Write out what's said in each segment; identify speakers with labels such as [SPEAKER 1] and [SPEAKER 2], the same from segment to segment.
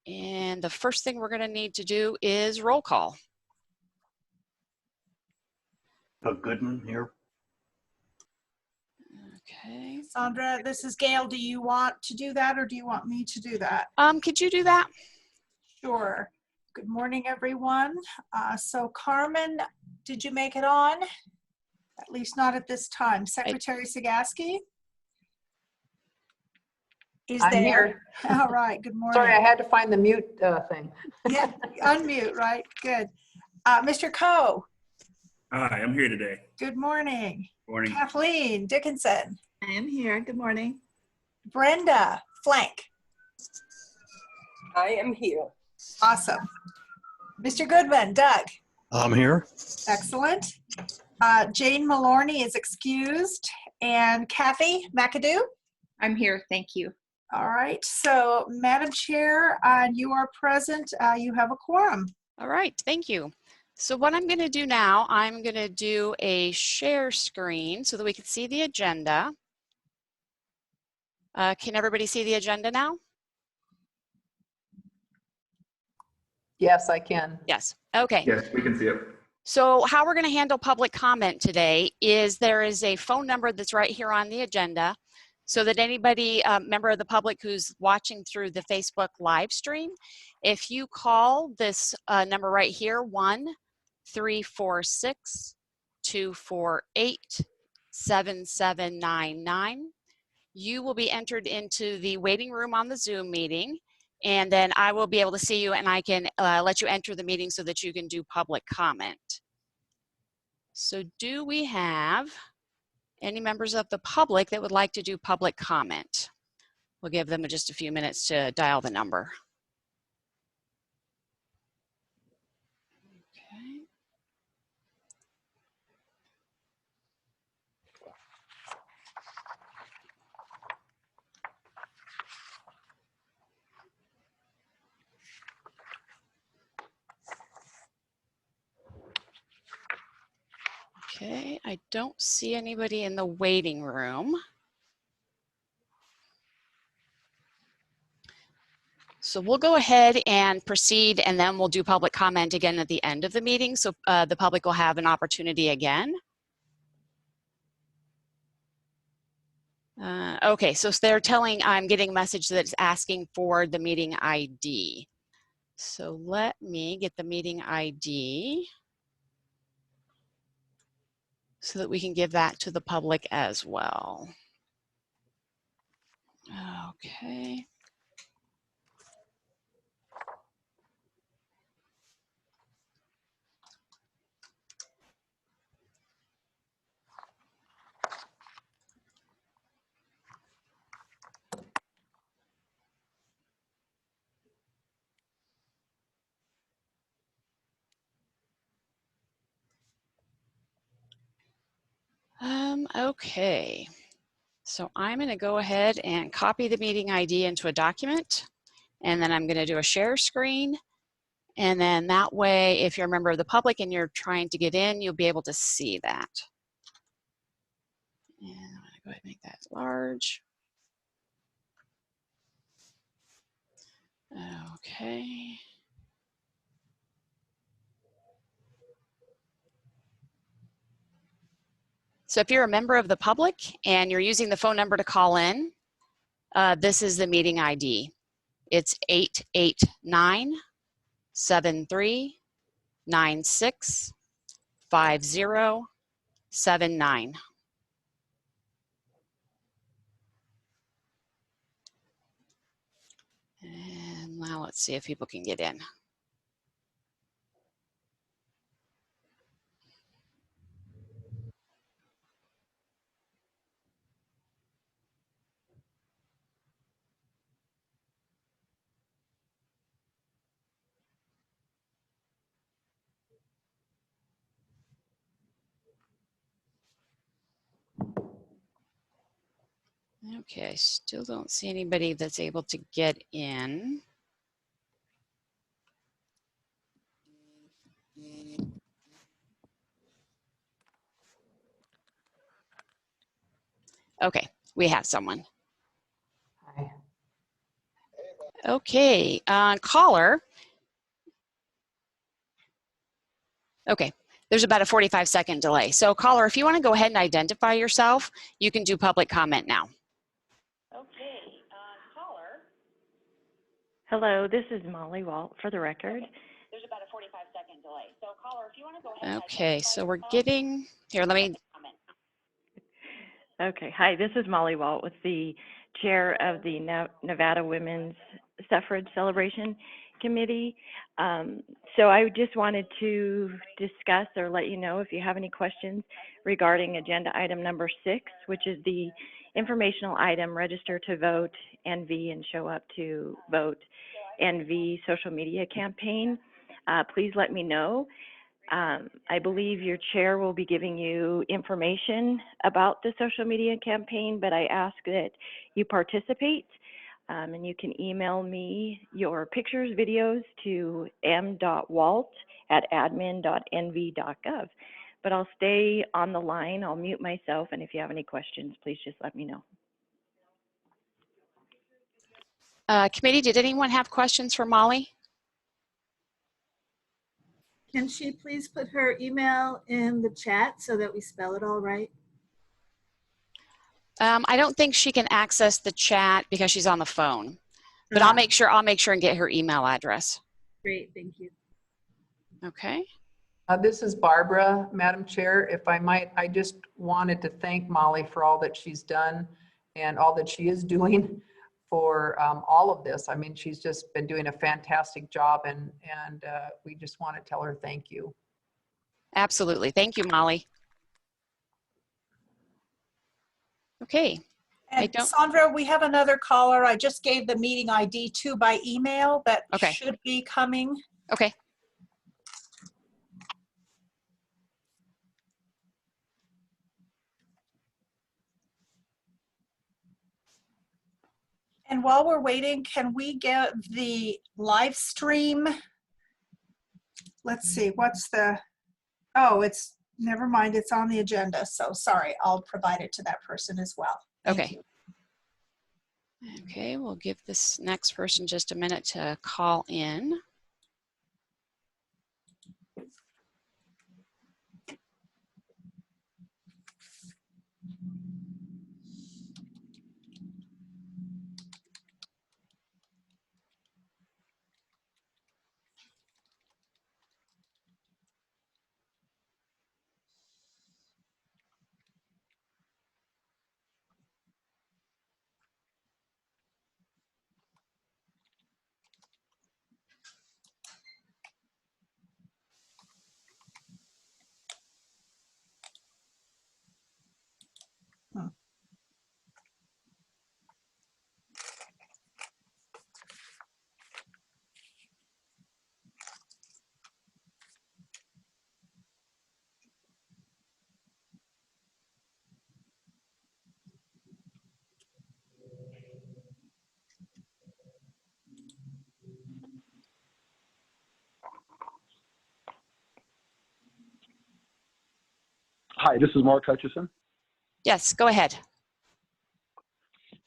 [SPEAKER 1] And the first thing we're going to need to do is roll call.
[SPEAKER 2] Goodman here.
[SPEAKER 1] Okay.
[SPEAKER 3] Sandra, this is Gail. Do you want to do that or do you want me to do that?
[SPEAKER 1] Could you do that?
[SPEAKER 3] Sure. Good morning, everyone. So Carmen, did you make it on? At least not at this time. Secretary Sagaski is
[SPEAKER 4] I'm
[SPEAKER 3] there.
[SPEAKER 4] here.
[SPEAKER 3] All right, good morning.
[SPEAKER 4] Sorry, I had to find the mute thing.
[SPEAKER 3] Yeah, unmute, right? Good. Mr. Coe.
[SPEAKER 5] Hi, I'm here today.
[SPEAKER 3] Good morning.
[SPEAKER 5] Morning.
[SPEAKER 3] Kathleen Dickinson.
[SPEAKER 6] I am here. Good morning.
[SPEAKER 3] Brenda Flank.
[SPEAKER 7] I am here.
[SPEAKER 3] Awesome. Mr. Goodman, Doug.
[SPEAKER 2] I'm here.
[SPEAKER 3] Excellent. Jane Malorny is excused. And Kathy McAdoo.
[SPEAKER 6] I'm here. Thank you.
[SPEAKER 3] All right. So, Madam Chair, you are present. You have a quorum.
[SPEAKER 1] All right, thank you. So what I'm going to do now, I'm going to do a share screen so that we can see the agenda. Can everybody see the agenda now?
[SPEAKER 4] Yes, I can.
[SPEAKER 1] Yes. Okay.
[SPEAKER 5] Yes, we can see it.
[SPEAKER 1] So how we're going to handle public comment today is there is a phone number that's right here on the agenda so that anybody, member of the public who's watching through the Facebook live stream, if you call this number right here, 1-346-248-7799, you will be entered into the waiting room on the Zoom meeting, and then I will be able to see you and I can let you enter the meeting so that you can do public comment. So do we have any members of the public that would like to do public comment? We'll give them just a few minutes to dial the number. Okay. Okay, I don't see anybody in the waiting room. So we'll go ahead and proceed, and then we'll do public comment again at the end of the meeting, so the public will have an opportunity again. Okay, so they're telling, I'm getting a message that's asking for the meeting ID. So let me get the meeting ID so that we can give that to the public as well. Okay. Okay, so I'm going to go ahead and copy the meeting ID into a document, and then I'm going to do a share screen, and then that way if you're a member of the public and you're trying to get in, you'll be able to see that. And I'm going to go ahead and make that large. Okay. So if you're a member of the public and you're using the phone number to call in, this is the meeting ID. It's 889-73-96-5079. And now let's see if people can get in. Okay, I still don't see anybody that's able to get in. Okay, we have someone.
[SPEAKER 4] Hi.
[SPEAKER 1] Okay, caller. Okay, there's about a 45-second delay. So caller, if you want to go ahead and identify yourself, you can do public comment now.
[SPEAKER 7] Okay, caller. Hello, this is Molly Walt for the record. Okay. There's about a 45-second delay. So caller, if you want to go ahead.
[SPEAKER 1] Okay, so we're getting, here, let me.
[SPEAKER 7] Okay, hi, this is Molly Walt with the chair of the Nevada Women's Suffrage Celebration Committee. So I just wanted to discuss or let you know if you have any questions regarding agenda item number 6, which is the informational item, register to vote NV and show up to vote NV social media campaign. Please let me know. I believe your chair will be giving you information about the social media campaign, but I ask that you participate. And you can email me your pictures, videos to m.walt@admin.nv.gov. But I'll stay on the line. I'll mute myself. And if you have any questions, please just let me know.
[SPEAKER 1] Committee, did anyone have questions for Molly?
[SPEAKER 8] Can she please put her email in the chat so that we spell it all right?
[SPEAKER 1] I don't think she can access the chat because she's on the phone, but I'll make sure and get her email address.
[SPEAKER 8] Great, thank you.
[SPEAKER 1] Okay.
[SPEAKER 4] This is Barbara, Madam Chair. If I might, I just wanted to thank Molly for all that she's done and all that she is doing for all of this. I mean, she's just been doing a fantastic job, and we just want to tell her thank you.
[SPEAKER 1] Absolutely. Thank you, Molly. Okay.
[SPEAKER 3] And Sandra, we have another caller. I just gave the meeting ID to by email that should be coming.
[SPEAKER 1] Okay.
[SPEAKER 3] And while we're waiting, can we get the live stream? Let's see, what's the, oh, it's, never mind, it's on the agenda. So sorry, I'll provide it to that person as well. Thank you.
[SPEAKER 1] Okay, we'll give this next person just a minute to call in.
[SPEAKER 2] Hi, this is Mark Hutchison.
[SPEAKER 1] Yes, go ahead.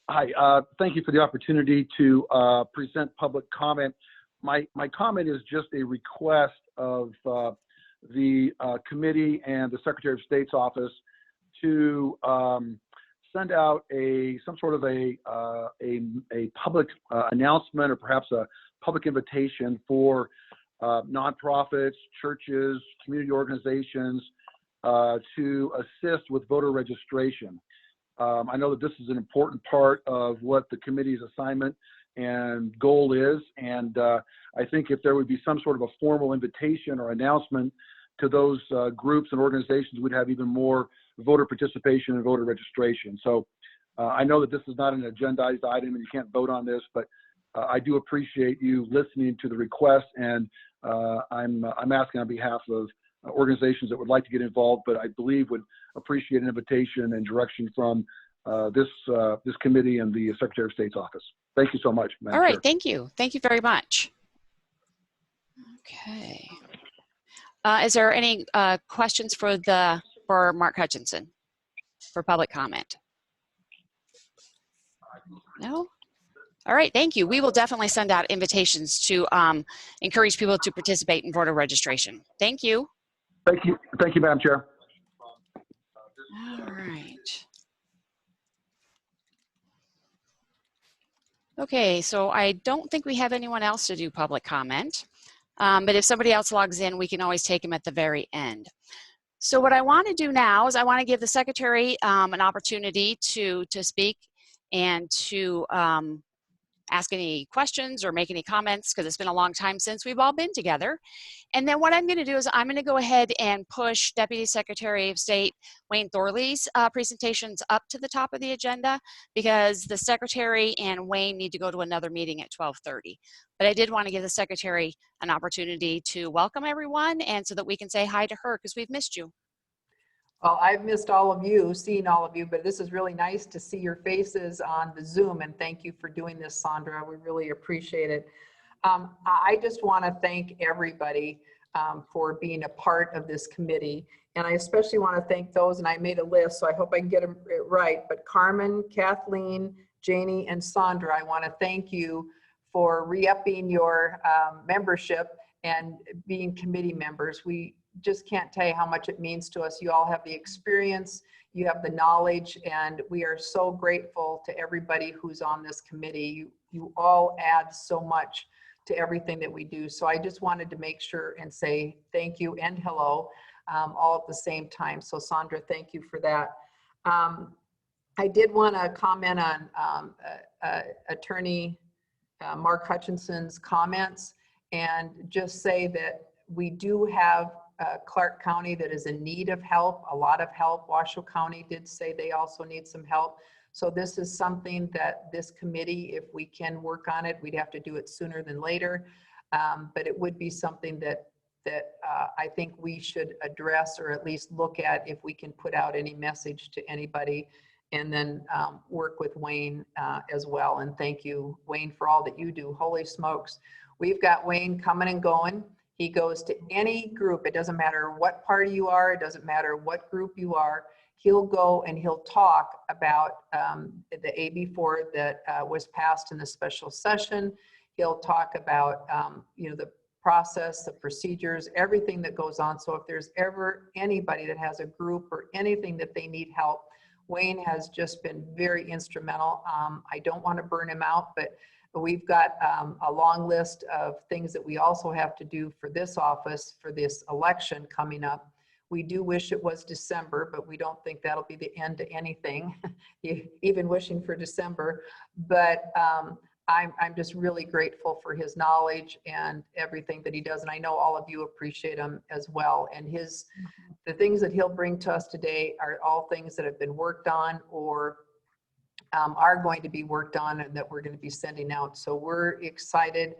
[SPEAKER 2] Hi, thank you for the opportunity to present public comment. My comment is just a request of the committee and the Secretary of State's office to send out some sort of a public announcement, or perhaps a public invitation for nonprofits, churches, community organizations to assist with voter registration. I know that this is an important part of what the committee's assignment and goal is, and I think if there would be some sort of a formal invitation or announcement to those groups and organizations, we'd have even more voter participation and voter registration. So I know that this is not an agendized item and you can't vote on this, but I do appreciate you listening to the request, and I'm asking on behalf of organizations that would like to get involved, but I believe would appreciate an invitation and direction from this committee and the Secretary of State's office. Thank you so much, Madam
[SPEAKER 1] All right,
[SPEAKER 2] Chair.
[SPEAKER 1] thank you. Thank you very much. Okay. Is there any questions for Mark Hutchinson for public comment? No? All All right, thank you. We will definitely send out invitations to encourage people to participate in voter registration. Thank you.
[SPEAKER 2] Thank you, Madam Chair.
[SPEAKER 1] All right. Okay, so I don't think we have anyone else to do public comment, but if somebody else logs in, we can always take them at the very end. So what I want to do now is I want to give the secretary an opportunity to speak and to ask any questions or make any comments, because it's been a long time since we've all been together. And then what I'm going to do is I'm going to go ahead and push Deputy Secretary of State Wayne Thorley's presentations up to the top of the agenda, because the Secretary and Wayne need to go to another meeting at 12:30. But I did want to give the Secretary an opportunity to welcome everyone, and so that we can say hi to her, because we've missed you.
[SPEAKER 4] Well, I've missed all of you, seeing all of you, but this is really nice to see your faces on the Zoom, and thank you for doing this, Sandra. We really appreciate it. I just want to thank everybody for being a part of this committee, and I especially want to thank those, and I made a list, so I hope I can get them right, but Carmen, Kathleen, Janie, and Sandra, I want to thank you for re-upping your membership and being committee members. We just can't tell you how much it means to us. You all have the experience, you have the knowledge, and we are so grateful to everybody who's on this committee. You all add so much to everything that we do. So I just wanted to make sure and say thank you and hello all at the same time. So Sandra, thank you for that. I did want to comment on Attorney Mark Hutchinson's comments, and just say that we do have Clark County that is in need of help, a lot of help. Washoe County did say they also need some help. So this is something that this committee, if we can work on it, we'd have to do it sooner than later. But it would be something that I think we should address, or at least look at if we can put out any message to anybody, and then work with Wayne as well. And thank you, Wayne, for all that you do. Holy smokes. We've got Wayne coming and going. He goes to any group. It doesn't matter what party you are. It doesn't matter what group you are. He'll go and he'll talk about the AB4 that was passed in the special session. He'll talk about the process, the procedures, everything that goes on. So if there's ever anybody that has a group or anything that they need help, Wayne has just been very instrumental. I don't want to burn him out, but we've got a long list of things that we also have to do for this office, for this election coming up. We do wish it was December, but we don't think that'll be the end to anything, even wishing for December. But I'm just really grateful for his knowledge and everything that he does. And I know all of you appreciate him as well. And the things that he'll bring to us today are all things that have been worked on, or are going to be worked on, and that we're going to be sending out. So we're excited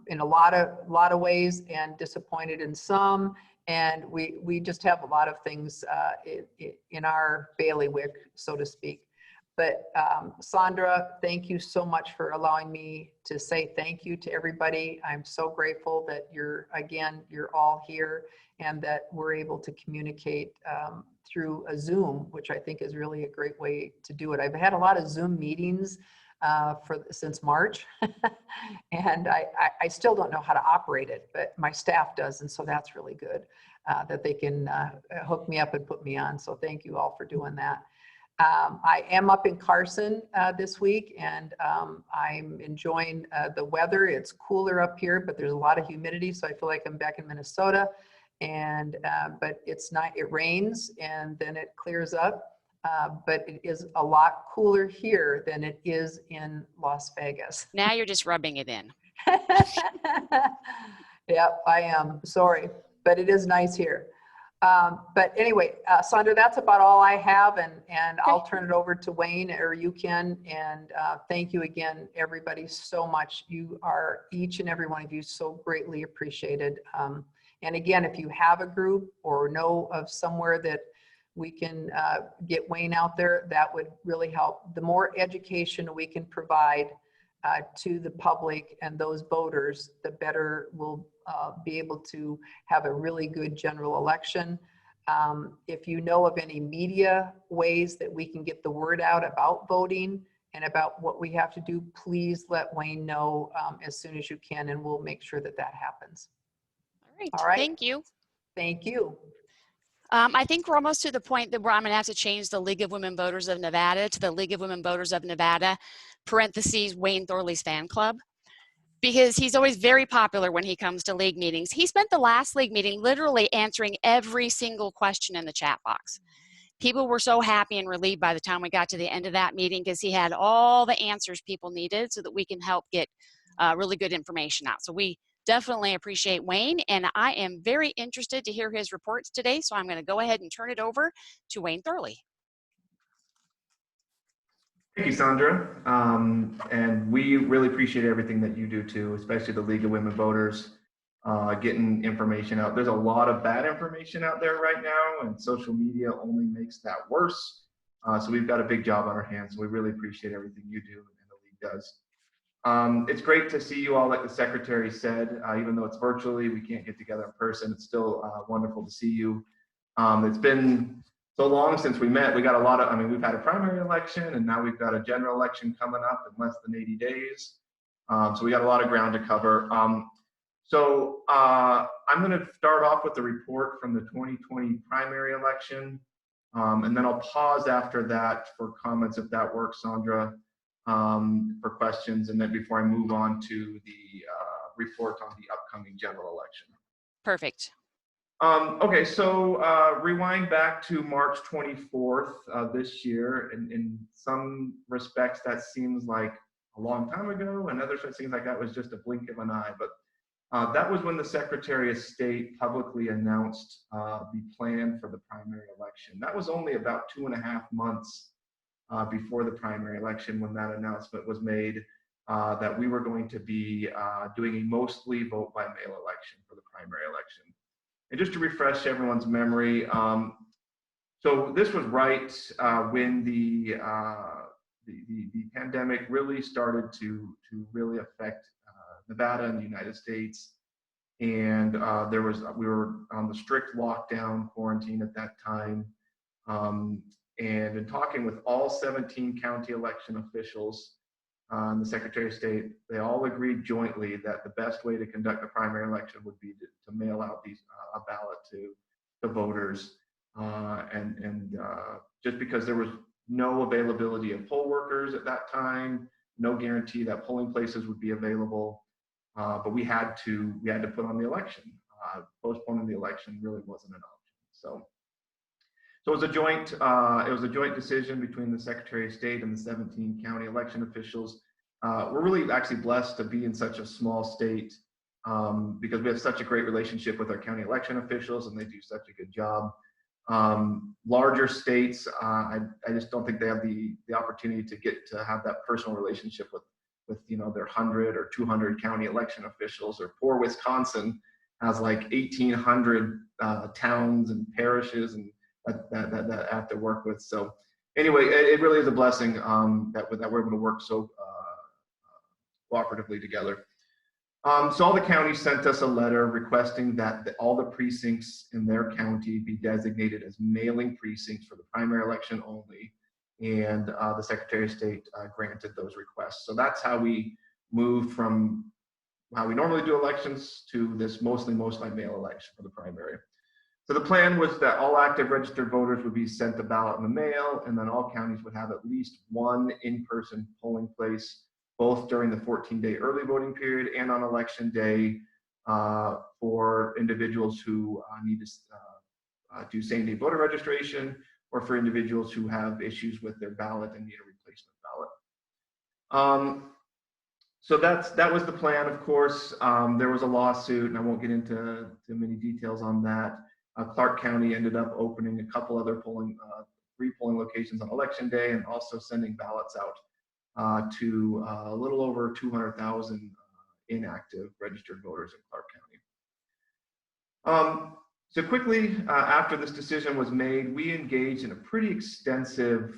[SPEAKER 4] in a lot of ways, and disappointed in some. And we just have a lot of things in our bailiwick, so to speak. But Sandra, thank you so much for allowing me to say thank you to everybody. I'm so grateful that you're all here, and that we're able to communicate through a Zoom, which I think is really a great way to do it. I've had a lot of Zoom meetings since March, and I still don't know how to operate it, but my staff does, and so that's really good that they can hook me up and put me on. So thank you all for doing that. I am up in Carson this week, and I'm enjoying the weather. It's cooler up here, but there's a lot of humidity, so I feel like I'm back in Minnesota. And but it's not, it rains and then it clears up, but it is a lot cooler here than it is in Las Vegas.
[SPEAKER 1] Now you're just rubbing it in.
[SPEAKER 4] Yep, I am sorry, but it is nice here. But anyway, Sandra, that's about all I have, and I'll turn it over to Wayne, or you can. And thank you again, everybody, so much. You are, each and every one of you, so greatly appreciated. And again, if you have a group or know of somewhere that we can get Wayne out there, that would really help. The more education we can provide to the public and those voters, the better we'll be able to have a really good general election. If you know of any media ways that we can get the word out about voting and about what we have to do, please let Wayne know as soon as you can, and we'll make sure that that happens. All right.
[SPEAKER 1] Thank you.
[SPEAKER 4] Thank you.
[SPEAKER 1] I think we're almost to the point that where I'm going to have to change the League of Women Voters of Nevada to the League of Women Voters of Nevada, parentheses, Wayne Thorley's fan club, because he's always very popular when he comes to league meetings. He spent the last league meeting literally answering every single question in the chat box. People were so happy and relieved by the time we got to the end of that meeting because he had all the answers people needed so that we can help get really good information out. So we definitely appreciate Wayne, and I am very interested to hear his reports today, so I'm going to go ahead and turn it over to Wayne Thorley.
[SPEAKER 9] Thank you, Sandra. And we really appreciate everything that you do too, especially the League of Women Voters, getting information out. There's a lot of bad information out there right now, and social media only makes that worse. So we've got a big job on our hands. So we really appreciate everything you do and the League does. It's great to see you all, like the secretary said, even though it's virtually, we can't get together in person. It's still wonderful to see you. It's been so long since we met. We got a lot of, we've had a primary election, and now we've got a general election coming up in less than 80 days. So we got a lot of ground to cover. I'm going to start off with the report from the 2020 primary election. And then I'll pause after that for comments, if that works, Sandra, for questions, and then before I move on to the report on the upcoming general election.
[SPEAKER 1] Perfect.
[SPEAKER 9] Okay, so rewind back to March 24th this year. In some respects, that seems like a long time ago, and others it seems like that was just a blink of an eye. But that was when the Secretary of State publicly announced the plan for the primary election. That was only about 2.5 months before the primary election when that announcement was made, that we were going to be doing a mostly vote by mail election for the primary election. And just to refresh everyone's memory, so this was right when the pandemic really started to really affect Nevada and the United States. And we were on the strict lockdown quarantine at that time. And in talking with all 17 county election officials, and the Secretary of State, they all agreed jointly that the best way to conduct the primary election would be to mail out a ballot to voters. Just because there was no availability of poll workers at that time, no guarantee that polling places would be available, but we had to put on the election. Postponing the election really wasn't an option. So it was a joint decision between the Secretary of State and the 17 county election officials. We're really actually blessed to be in such a small state because we have such a great relationship with our county election officials, and they do such a good job. Larger states, I just don't think they have the opportunity to get to have that personal relationship with their 100 or 200 county election officials. Or poor Wisconsin has like 1,800 towns and parishes and that I have to work with. So anyway, it really is a blessing that we're able to work so cooperatively together. So all the counties sent us a letter requesting that all the precincts in their county be designated as mailing precincts for the primary election only. And the Secretary of State granted those requests. So that's how we moved from how we normally do elections to this mostly by mail election for the primary. So the plan was that all active registered voters would be sent a ballot in the mail, and then all counties would have at least one in-person polling place, both during the 14-day early voting period and on election day for individuals who need to do same-day voter registration, or for individuals who have issues with their ballot and need a replacement ballot. So that was the plan, of course. There was a lawsuit, and I won't get into too many details on that. Clark County ended up opening a couple other free polling locations on election day, and also sending ballots out to a little over 200,000 inactive registered voters in Clark County. So quickly after this decision was made, we engaged in a pretty extensive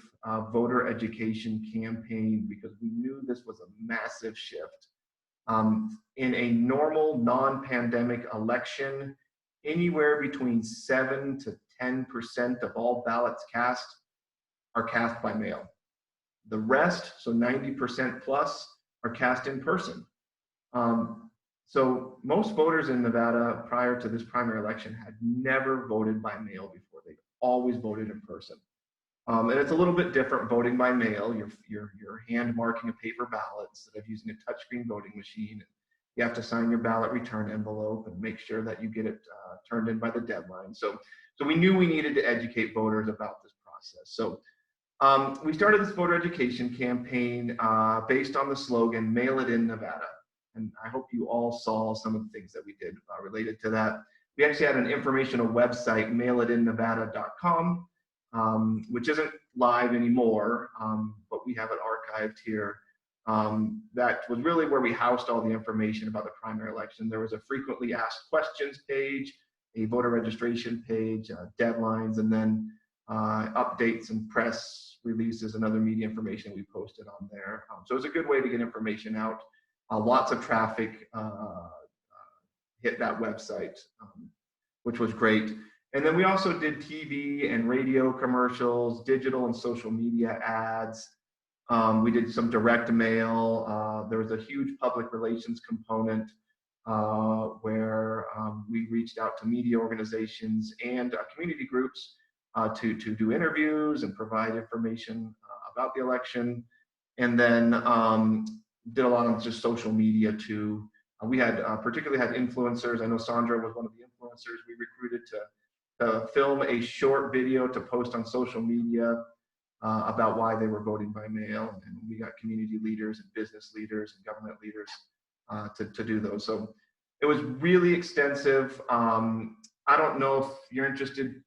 [SPEAKER 9] voter education campaign because we knew this was a massive shift. In a normal non-pandemic election, anywhere between 7 to 10% of all ballots cast are cast by mail. The rest, so 90% plus, are cast in person. So most voters in Nevada prior to this primary election had never voted by mail before. They always voted in person. And it's a little bit different voting by mail. You're hand marking a paper ballot instead of using a touchscreen voting machine. You have to sign your ballot return envelope and make sure that you get it turned in by the deadline. So we knew we needed to educate voters about this process. So we started this voter education campaign based on the slogan, "Mail it in Nevada." And I hope you all saw some of the things that we did related to that. We actually had an informational website, mailitinnevada.com, which isn't live anymore, but we have it archived here. That was really where we housed all the information about the primary election. There was a frequently asked questions page, a voter registration page, deadlines, and then updates and press releases and other media information we posted on there. So it was a good way to get information out. Lots of traffic hit that website, which was great. And then we also did TV and radio commercials, digital and social media ads. We did some direct mail. There was a huge public relations component where we reached out to media organizations and community groups to do interviews and provide information about the election. And then did a lot of just social media too. We had particularly had influencers. I know Sandra was one of the influencers we recruited to film a short video to post on social media about why they were voting by mail. And we got community leaders and business leaders and government leaders to do those. So it was really extensive. I don't know if you're interested,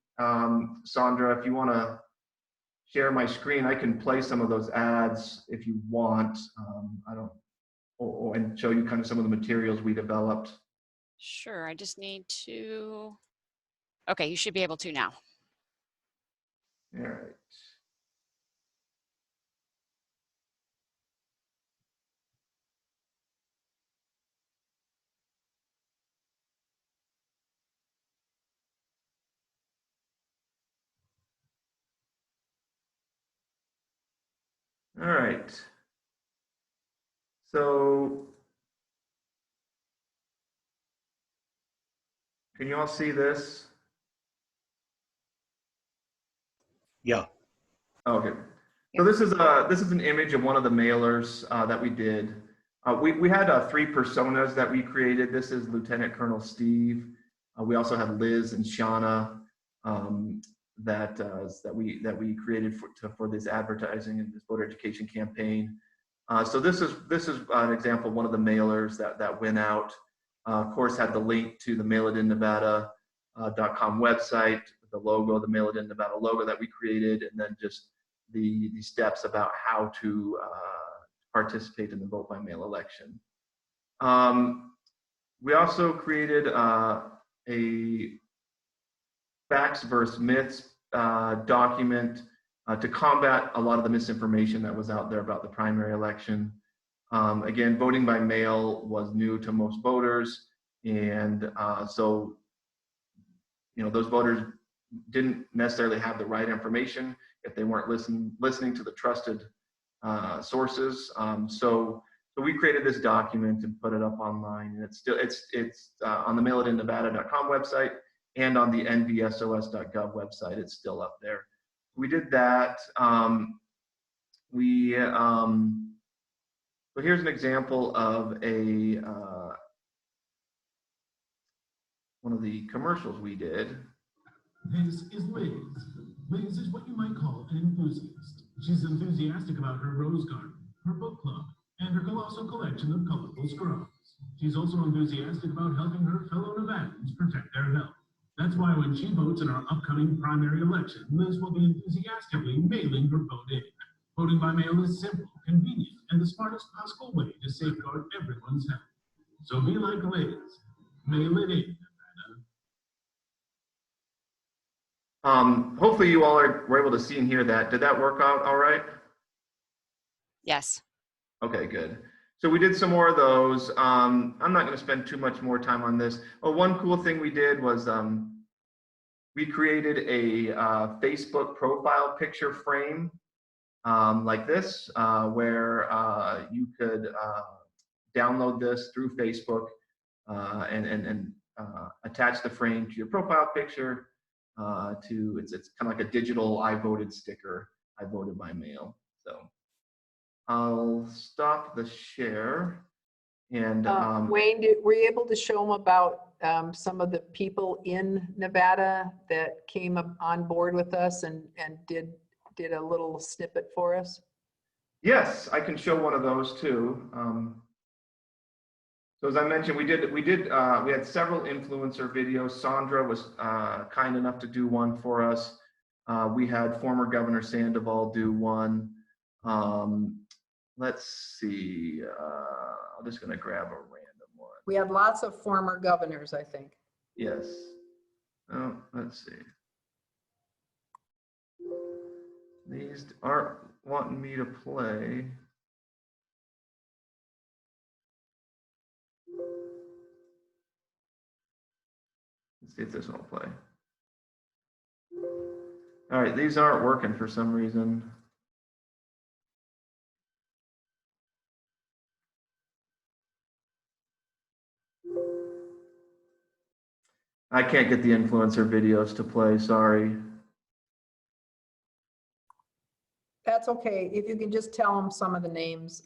[SPEAKER 9] Sandra, if you want to share my screen, I can play some of those ads if you want. And show you kind of some of the materials we developed.
[SPEAKER 1] Sure, I just need to, okay, you should be able to now.
[SPEAKER 9] All right. All right. So can you all see this?
[SPEAKER 5] Yeah.
[SPEAKER 9] Okay. So this is an image of one of the mailers that we did. We had 3 personas that we created. This is Lieutenant Colonel Steve. We also have Liz and Shauna that we created for this advertising and this voter education campaign. So this is an example of one of the mailers that went out. Of course, had the link to the mailitinnevada.com website, the logo, the Mail It In Nevada logo that we created, and then just the steps about how to participate in the vote by mail election. We also created a facts versus myths document to combat a lot of the misinformation that was out there about the primary election. Again, voting by mail was new to most voters, and so those voters didn't necessarily have the right information if they weren't listening to the trusted sources. So we created this document and put it up online, and it's on the mailitinnevada.com website and on the nvsos.gov website. It's still up there. We did that. So here's an example of one of the commercials we did.
[SPEAKER 10] This is Liz. Liz is what you might call an enthusiast. She's enthusiastic about her rose garden, her book club, and her colossal collection of colorful scrubs. She's also enthusiastic about helping her fellow Nevadans protect their health. That's why when she votes in our upcoming primary election, Liz will be enthusiastically mailing her vote in. Voting by mail is simple, convenient, and the smartest possible way to safeguard everyone's health. So be like Liz. Mail it in, Nevada.
[SPEAKER 9] Hopefully you all were able to see and hear that. Did that work out all right?
[SPEAKER 1] Yes.
[SPEAKER 9] Okay, good. So we did some more of those. I'm not going to spend too much more time on this. Oh, one cool thing we did was we created a Facebook profile picture frame like this, where you could download this through Facebook and attach the frame to your profile picture. It's kind of like a digital I voted sticker. I voted by mail. So I'll stop the share. And
[SPEAKER 4] Wayne, were you able to show them about some of the people in Nevada that came on board with us and did a little snippet for us?
[SPEAKER 9] yes, I can show one of those too. So as I mentioned, we had several influencer videos. Sandra was kind enough to do one for us. We had former Governor Sandoval do one. Let's see. I'm just going to grab a random one.
[SPEAKER 4] We had lots of former governors, I think.
[SPEAKER 9] Yes. Oh, let's see. These aren't wanting me to play. Let's see if this one will play. All right, these aren't working for some reason. I can't get the influencer videos to play, sorry.
[SPEAKER 4] That's okay. If you can just tell them some of the names.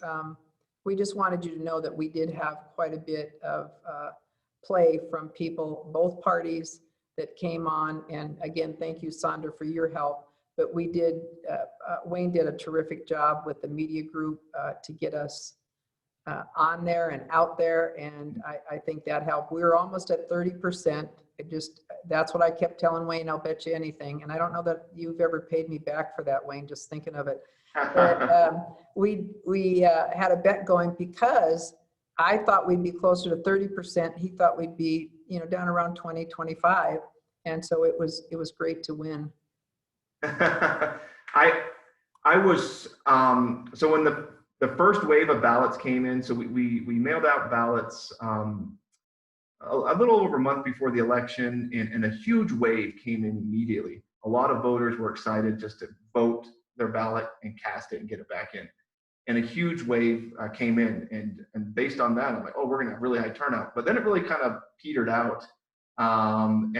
[SPEAKER 4] We just wanted you to know that we did have quite a bit of play from people, both parties that came on. And again, thank you, Sandra, for your help. But we did, Wayne did a terrific job with the media group to get us on there and out there. And I think that helped. We were almost at 30%. That's what I kept telling Wayne, I'll bet you anything. And I don't know that you've ever paid me back for that, Wayne, just thinking of it. But we had a bet going because I thought we'd be closer to 30%. He thought we'd be, down around 20, 25. And so it was great to win.
[SPEAKER 9] I was, so when the first wave of ballots came in, so we mailed out ballots a little over a month before the election, and a huge wave came in immediately. A lot of voters were excited just to vote their ballot and cast it and get it back in. And a huge wave came in, and based on that, I'm like, oh, we're gonna have really high turnout. But then it really kind of petered out, and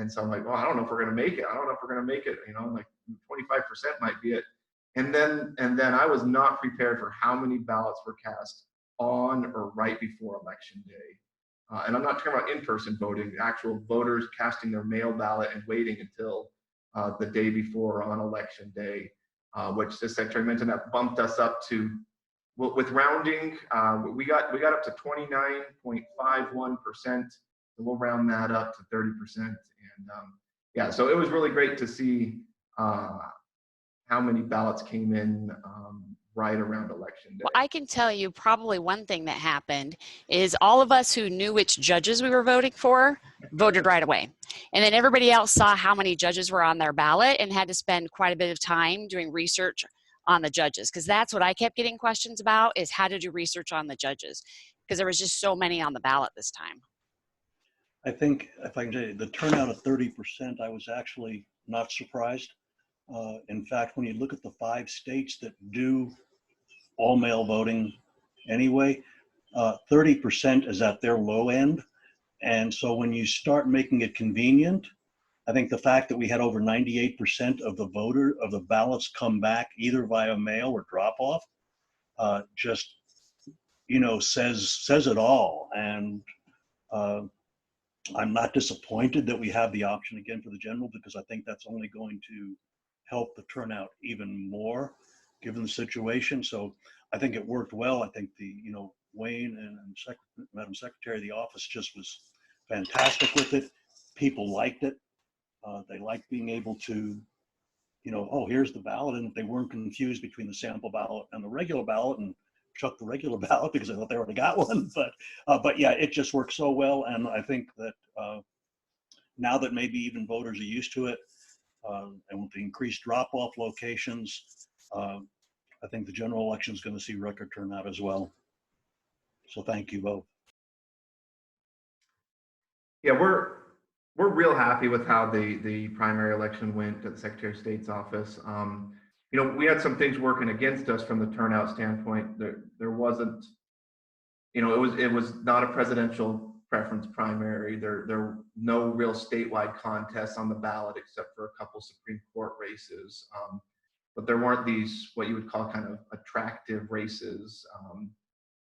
[SPEAKER 9] so I'm like, well, I don't know if we're gonna make it. I don't know if we're gonna make it. Like 25% might be it. And then I was not prepared for how many ballots were cast on or right before election day. And I'm not talking about in-person voting, actual voters casting their mail ballot and waiting until the day before on election day, which the secretary mentioned that bumped us up to, with rounding, we got up to 29.51%. So we'll round that up to 30%. And yeah, so it was really great to see how many ballots came in right around election day.
[SPEAKER 1] Well, I can tell you probably one thing that happened is all of us who knew which judges we were voting for voted right away. And then everybody else saw how many judges were on their ballot and had to spend quite a bit of time doing research on the judges. Because that's what I kept getting questions about, is how to do research on the judges. Because there was just so many on the ballot this time.
[SPEAKER 5] I think, if I can tell you, the turnout of 30%, I was actually not surprised. In fact, when you look at the 5 states that do all mail voting anyway, 30% is at their low end. And so when you start making it convenient, I think the fact that we had over 98% of the ballots come back either via mail or drop off, just, says it all. And I'm not disappointed that we have the option again for the general, because I think that's only going to help the turnout even more given the situation. So I think it worked well. I think Wayne and Madam Secretary of the office just was fantastic with it. People liked it. They liked being able to, oh, here's the ballot. And they weren't confused between the sample ballot and the regular ballot and chuck the regular ballot because I thought they already got one. But yeah, it just worked so well. And I think that now that maybe even voters are used to it, and with the increased drop-off locations, I think the general election is going to see record turnout as well. So thank you both.
[SPEAKER 9] Yeah, we're real happy with how the primary election went at the Secretary of State's office. you know, we had some things working against us from the turnout standpoint. There wasn't, you know, it was not a presidential preference primary. There were no real statewide contests on the ballot except for a couple Supreme Court races. But there weren't these, what you would call kind of attractive races.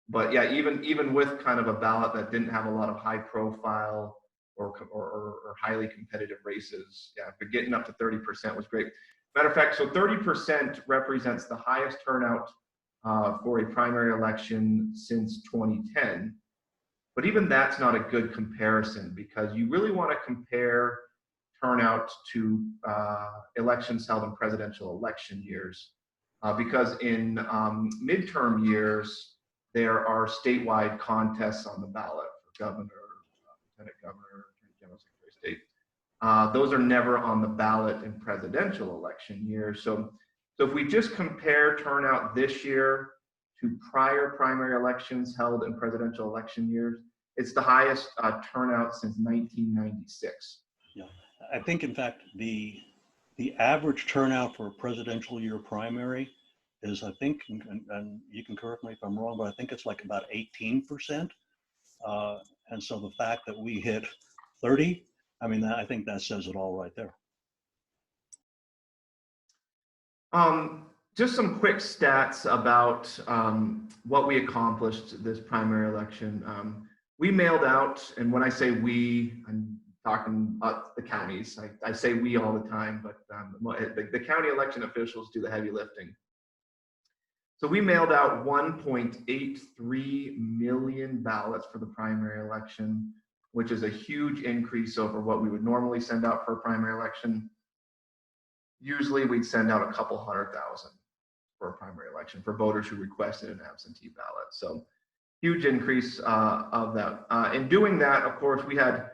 [SPEAKER 9] But yeah, even with kind of a ballot that didn't have a lot of high profile or highly competitive races, yeah, but getting up to 30% was great. Matter of fact, so 30% represents the highest turnout for a primary election since 2010. But even that's not a good comparison, because you really want to compare turnout to elections held in presidential election years. Because in midterm years, there are statewide contests on the ballot for governor, lieutenant governor, attorney general, secretary of state. Those are never on the ballot in presidential election years. So if we just compare turnout this year to prior primary elections held in presidential election years, it's the highest turnout since 1996.
[SPEAKER 5] Yeah, I think in fact the average turnout for a presidential year primary is, I think, and you can correct me if I'm wrong, but I think it's like about 18%. And so the fact that we hit 30, I mean, I think that says it all right there.
[SPEAKER 9] Just some quick stats about what we accomplished this primary election. We mailed out, and when I say we, I'm talking about the counties. I say we all the time, but the county election officials do the heavy lifting. So we mailed out 1.83 million ballots for the primary election, which is a huge increase over what we would normally send out for a primary election. Usually we'd send out a couple 100,000 for a primary election for voters who requested an absentee ballot. So huge increase of that. In doing that, of course, we had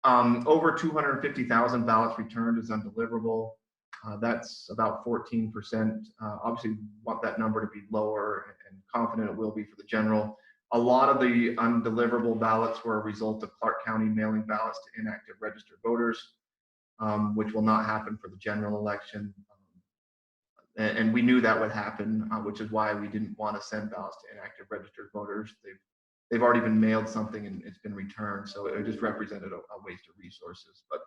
[SPEAKER 9] over 250,000 ballots returned as undeliverable. That's about 14%. Obviously, we want that number to be lower, and confident it will be for the general. A lot of the undeliverable ballots were a result of Clark County mailing ballots to inactive registered voters, which will not happen for the general election. And we knew that would happen, which is why we didn't want to send ballots to inactive registered voters. They've already been mailed something and it's been returned, so it just represented a waste of resources. But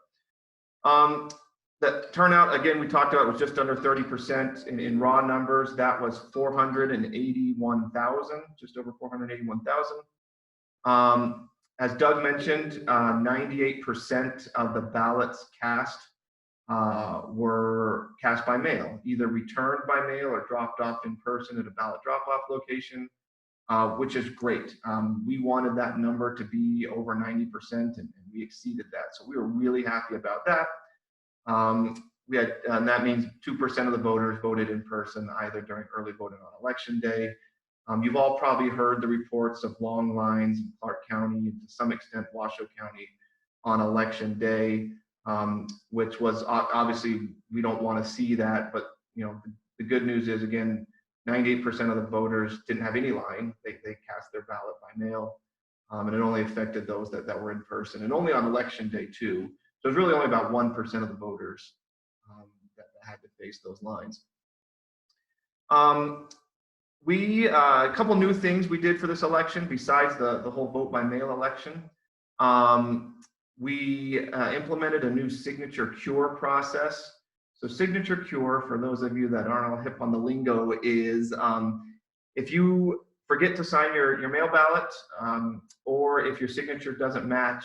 [SPEAKER 9] the turnout, again, we talked about, was just under 30% in raw numbers. That was 481,000, just over 481,000. As Doug mentioned, 98% of the ballots cast were cast by mail, either returned by mail or dropped off in person at a ballot drop-off location, which is great. We wanted that number to be over 90%, and we exceeded that. So we were really happy about that. We had, and that means 2% of the voters voted in person, either during early voting on election day. You've all probably heard the reports of long lines in Clark County and to some extent Washoe County on election day, which was obviously, we don't want to see that, but you know, the good news is, again, 98% of the voters didn't have any line. They cast their ballot by mail, and it only affected those that were in person, and only on election day too. So it's really only about 1% of the voters that had to face those lines. A couple new things we did for this election besides the whole vote by mail election. We implemented a new signature cure process. So signature cure, for those of you that aren't all hip on the lingo, is if you forget to sign your mail ballot, or if your signature doesn't match,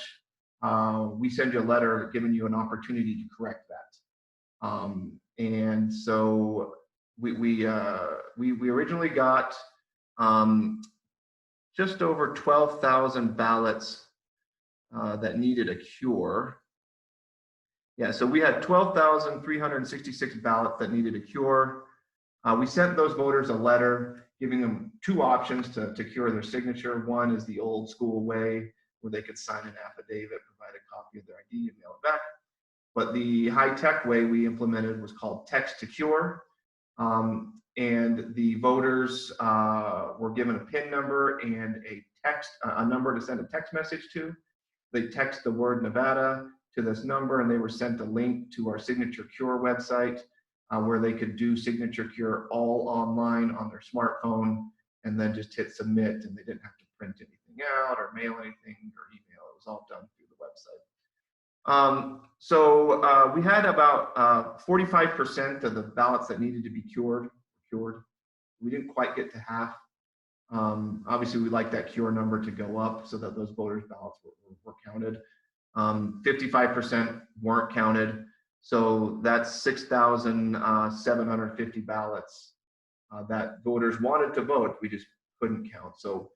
[SPEAKER 9] we send you a letter giving you an opportunity to correct that. And so we originally got just over 12,000 ballots that needed a cure. Yeah, so we had 12,366 ballots that needed a cure. We sent those voters a letter giving them two options to cure their signature. One is the old school way, where they could sign an affidavit, provide a copy of their ID, and mail it back. But the high-tech way we implemented was called text to cure. And the voters were given a PIN number and a number to send a text message to. They text the word Nevada to this number, and they were sent a link to our signature cure website. where they could do signature cure all online on their smartphone and then just hit submit, and they didn't have to print anything out or mail anything or email. It was all done through the website. So we had about 45% of the ballots that needed to be cured. We didn't quite get to half. Obviously, we'd like that cure number to go up so that those voters' ballots were counted. 55% weren't counted. So that's 6,750 ballots that voters wanted to vote. We just couldn't count. So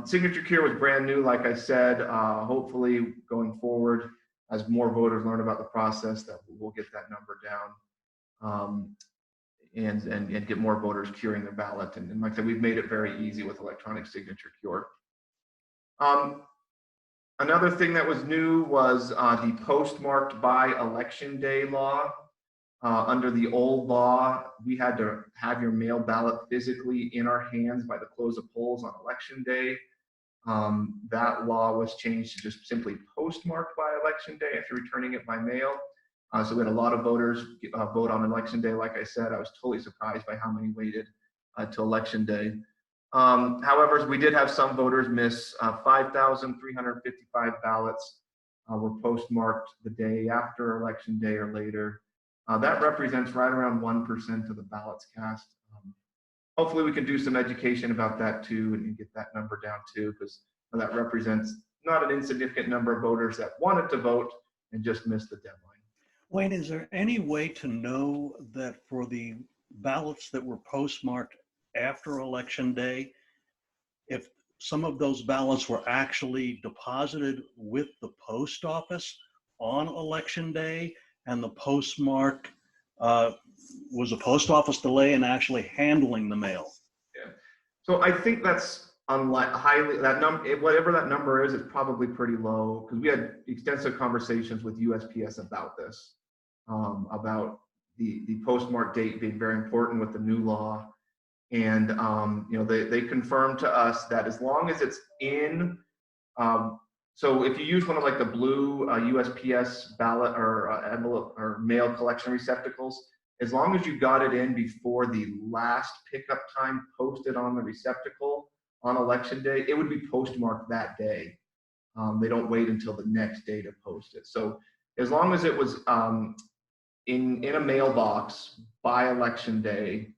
[SPEAKER 9] signature cure was brand new, like I said. Hopefully, going forward, as more voters learn about the process, that we'll get that number down and get more voters curing their ballot. And like I said, we've made it very easy with electronic signature cure. Another thing that was new was the postmarked by election day law. Under the old law, we had to have your mail ballot physically in our hands by the close of polls on election day. That law was changed to just simply postmarked by election day if you're returning it by mail. So we had a lot of voters vote on election day. Like I said, I was totally surprised by how many waited till election day. However, we did have some voters miss. 5,355 ballots were postmarked the day after election day or later. That represents right around 1% of the ballots cast. Hopefully we can do some education about that too and get that number down too, because that represents not an insignificant number of voters that wanted to vote and just missed the deadline.
[SPEAKER 5] Wayne, is there any way to know that for the ballots that were postmarked after election day, if some of those ballots were actually deposited with the post office on election day and the postmark was a post office delay in actually handling the mail?
[SPEAKER 9] Yeah. So I think that's highly, that number, whatever that number is, it's probably pretty low, because we had extensive conversations with USPS about this, about the postmark date being very important with the new law. And you know, they confirmed to us that as long as it's in, so if you use one of like the blue USPS ballot or envelope or mail collection receptacles, as long as you got it in before the last pickup time posted on the receptacle on election day, it would be postmarked that day. They don't wait until the next day to post it. So as long as it was in a mailbox by election day,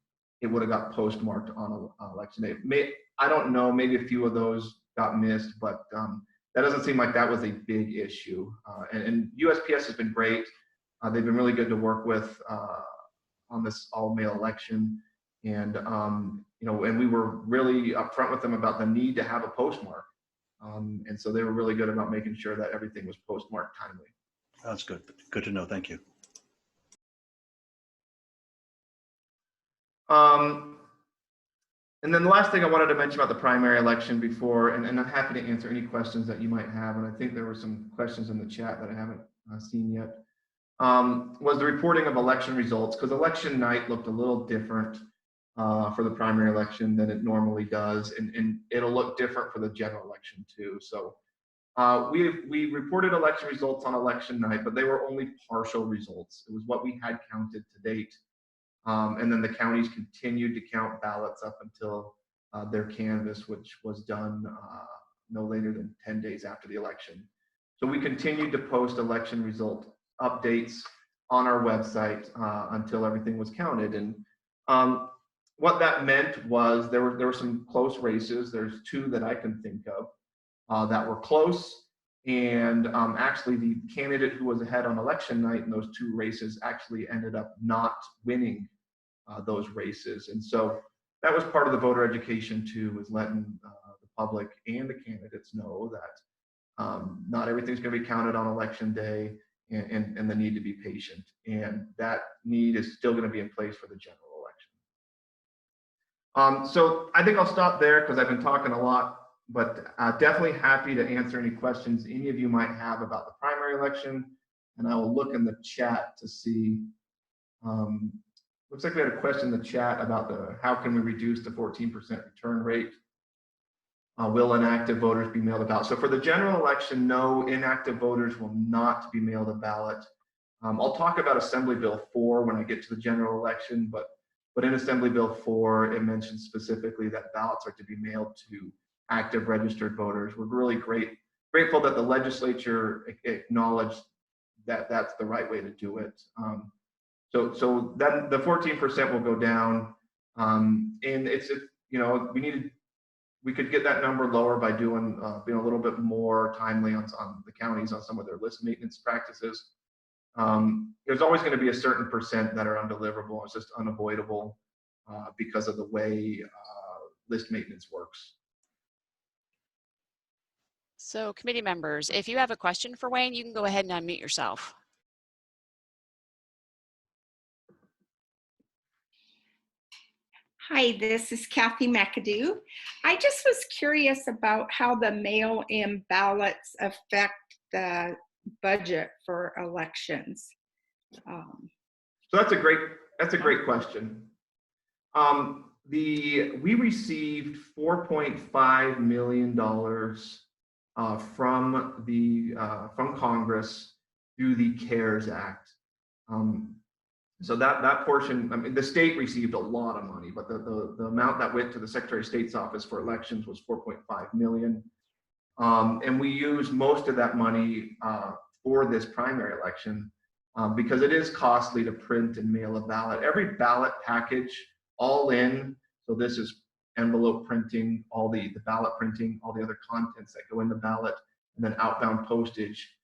[SPEAKER 9] it would have got postmarked on election day. I don't know, maybe a few of those got missed, but that doesn't seem like that was a big issue. And USPS has been great. They've been really good to work with on this all-mail election. And you know, and we were really upfront with them about the need to have a postmark. And so they were really good about making sure that everything was postmarked timely.
[SPEAKER 5] That's good. Good to know. Thank you.
[SPEAKER 9] And then the last thing I wanted to mention about the primary election before, and I'm happy to answer any questions that you might have, and I think there were some questions in the chat that I haven't seen yet, was the reporting of election results, because election night looked a little different for the primary election than it normally does, and it'll look different for the general election too. So we reported election results on election night, but they were only partial results. It was what we had counted to date. And then the counties continued to count ballots up until their canvass, which was done no later than 10 days after the election. So we continued to post election result updates on our website until everything was counted. And what that meant was there were some close races. There's two that I can think of that were close. And actually the candidate who was ahead on election night in those two races actually ended up not winning those races. And so that was part of the voter education too, was letting the public and the candidates know that not everything's going to be counted on election day, and the need to be patient. And that need is still going to be in place for the general election. So I think I'll stop there because I've been talking a lot, but definitely happy to answer any questions any of you might have about the primary election. And I will look in the chat to see. Looks like we had a question in the chat about how can we reduce the 14% return rate? Will inactive voters be mailed a ballot? So for the general election, no, inactive voters will not be mailed a ballot. I'll talk about Assembly Bill 4 when I get to the general election, but in Assembly Bill 4, it mentions specifically that ballots are to be mailed to active registered voters. We're really grateful that the legislature acknowledged that that's the right way to do it. So then the 14% will go down, and it's, you know, we could get that number lower by doing being a little bit more timely on the counties on some of their list maintenance practices. There's always going to be a certain percent that are undeliverable. It's just unavoidable because of the way list maintenance works.
[SPEAKER 1] So committee members, if you have a question for Wayne, you can go ahead and unmute yourself.
[SPEAKER 6] Hi, this is Kathy McAdoo. I just was curious about how the mail-in ballots affect the budget for elections.
[SPEAKER 9] So that's a great question. We received $4.5 million from Congress through the CARES Act. So that portion, I mean, the state received a lot of money, but the amount that went to the Secretary of State's office for elections was $4.5 million. And we used most of that money for this primary election because it is costly to print and mail a ballot. Every ballot package, all in, so this is envelope printing, all the ballot printing, all the other contents that go in the ballot, and then outbound postage.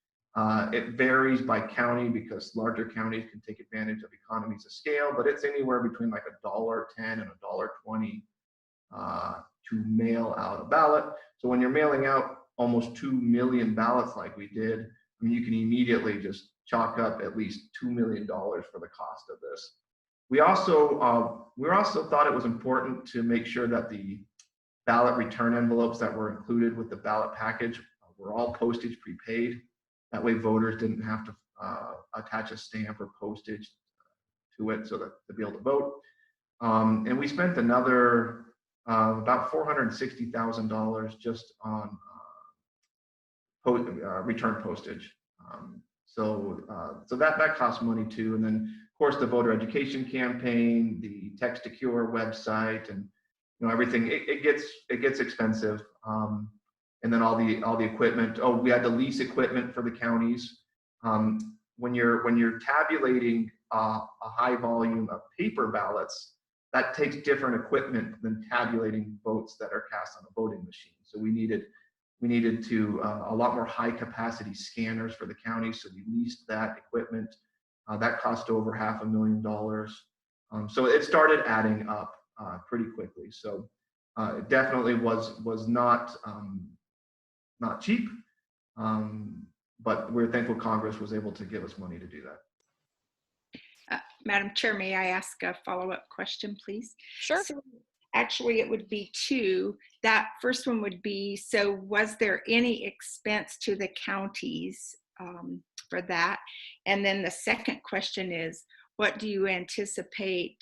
[SPEAKER 9] It varies by county because larger counties can take advantage of economies of scale, but it's anywhere between like $1.10 and $1.20 to mail out a ballot. So when you're mailing out almost 2 million ballots like we did, I mean, you can immediately just chalk up at least $2 million for the cost of this. We also thought it was important to make sure that the ballot return envelopes that were included with the ballot package were all postage prepaid. That way voters didn't have to attach a stamp or postage to it so that to be able to vote. And we spent another about $460,000 just on return postage. So that costs money too. And then of course the voter education campaign, the Text to Cure website, and you know everything. It gets expensive. And then all the equipment. Oh, we had to lease equipment for the counties. When you're tabulating a high volume of paper ballots, that takes different equipment than tabulating votes that are cast on a voting machine. So we needed to a lot more high capacity scanners for the county. So we leased that equipment. That cost over $500,000. So it started adding up pretty quickly. So it definitely was not cheap, but we're thankful Congress was able to give us money to do that.
[SPEAKER 6] Madam Chair, may I ask a follow-up question, please?
[SPEAKER 1] Sure.
[SPEAKER 6] So actually, it would be two. That first one would be, so was there any expense to the counties for that? And then the second question is, what do you anticipate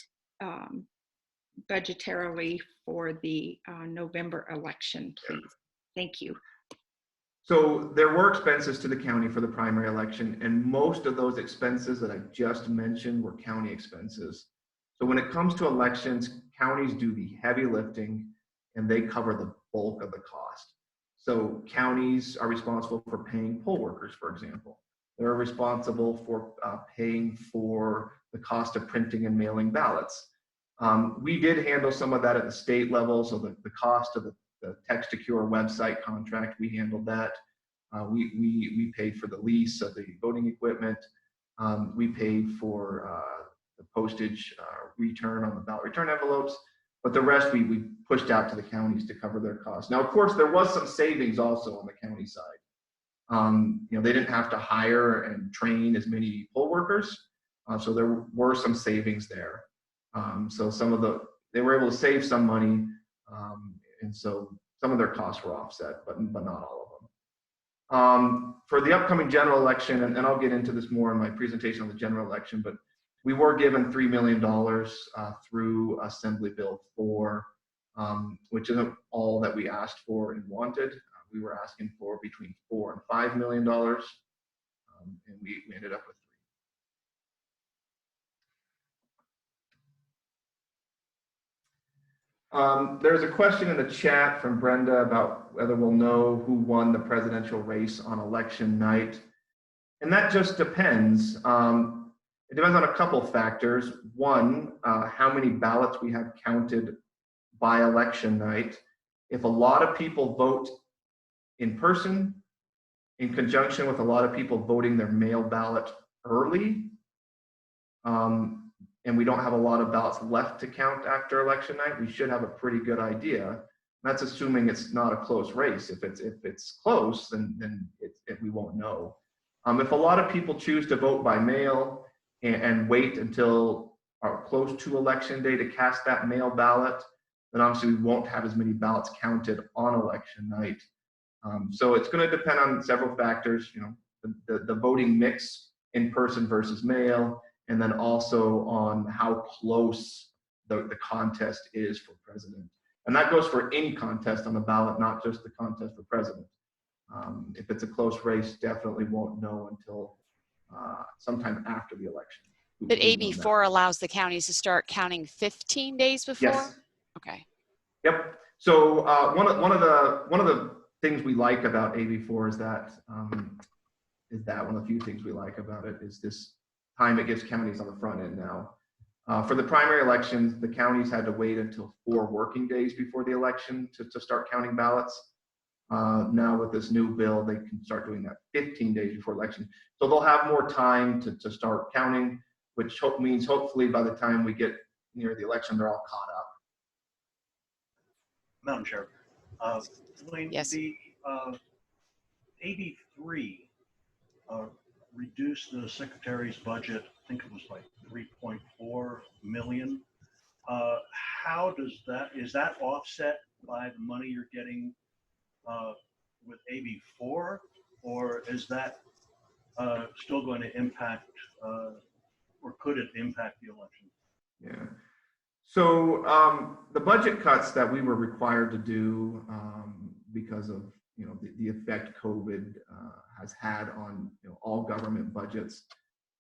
[SPEAKER 6] budgetarily for the November election, please? Thank you.
[SPEAKER 9] So there were expenses to the county for the primary election, and most of those expenses that I just mentioned were county expenses. So when it comes to elections, counties do the heavy lifting and they cover the bulk of the cost. So counties are responsible for paying poll workers, for example. They're responsible for paying for the cost of printing and mailing ballots. We did handle some of that at the state level, so the cost of the Text to Cure website contract, we handled that. We paid for the lease of the voting equipment. We paid for the postage return on the ballot return envelopes, but the rest we pushed out to the counties to cover their costs. Now, of course, there was some savings also on the county side. You know, they didn't have to hire and train as many poll workers, so there were some savings there. So they were able to save some money. And so some of their costs were offset, but not all of them. For the upcoming general election, and I'll get into this more in my presentation on the general election, but we were given $3 million through Assembly Bill 4, which isn't all that we asked for and wanted. We were asking for between $4 and $5 million, and we ended up with There's a question in the chat from Brenda about whether we'll know who won the presidential race on election night. And that just depends. It depends on a couple factors. One, how many ballots we have counted by election night. If a lot of people vote in person, in conjunction with a lot of people voting their mail ballot early, and we don't have a lot of ballots left to count after election night, we should have a pretty good idea. That's assuming it's not a close race. If it's close, then we won't know. If a lot of people choose to vote by mail and wait until close to election day to cast that mail ballot, then obviously we won't have as many ballots counted on election night. So it's going to depend on several factors, you know, the voting mix in person versus mail, and then also on how close the contest is for president. And that goes for any contest on the ballot, not just the contest for president. If it's a close race, definitely won't know until sometime after the election.
[SPEAKER 1] But AB4 allows the counties to start counting 15 days before?
[SPEAKER 9] Yes.
[SPEAKER 1] Okay.
[SPEAKER 9] Yep. So one of the things we like about AB4 is that one of the few things we like about it is this time it gives counties on the front end now. For the primary elections, the counties had to wait until 4 working days before the election to start counting ballots. Now with this new bill, they can start doing that 15 days before election. So they'll have more time to start counting, which means hopefully by the time we get near the election, they're all caught up.
[SPEAKER 5] Madam Chair, Wayne,
[SPEAKER 1] Yes.
[SPEAKER 5] the AB3 reduced the secretary's budget. I think it was like 3.4 million. How does is that offset by the money you're getting with AB4, or is that still going to impact, or could it impact the election?
[SPEAKER 9] Yeah. So the budget cuts that we were required to do because of the effect COVID has had on all government budgets,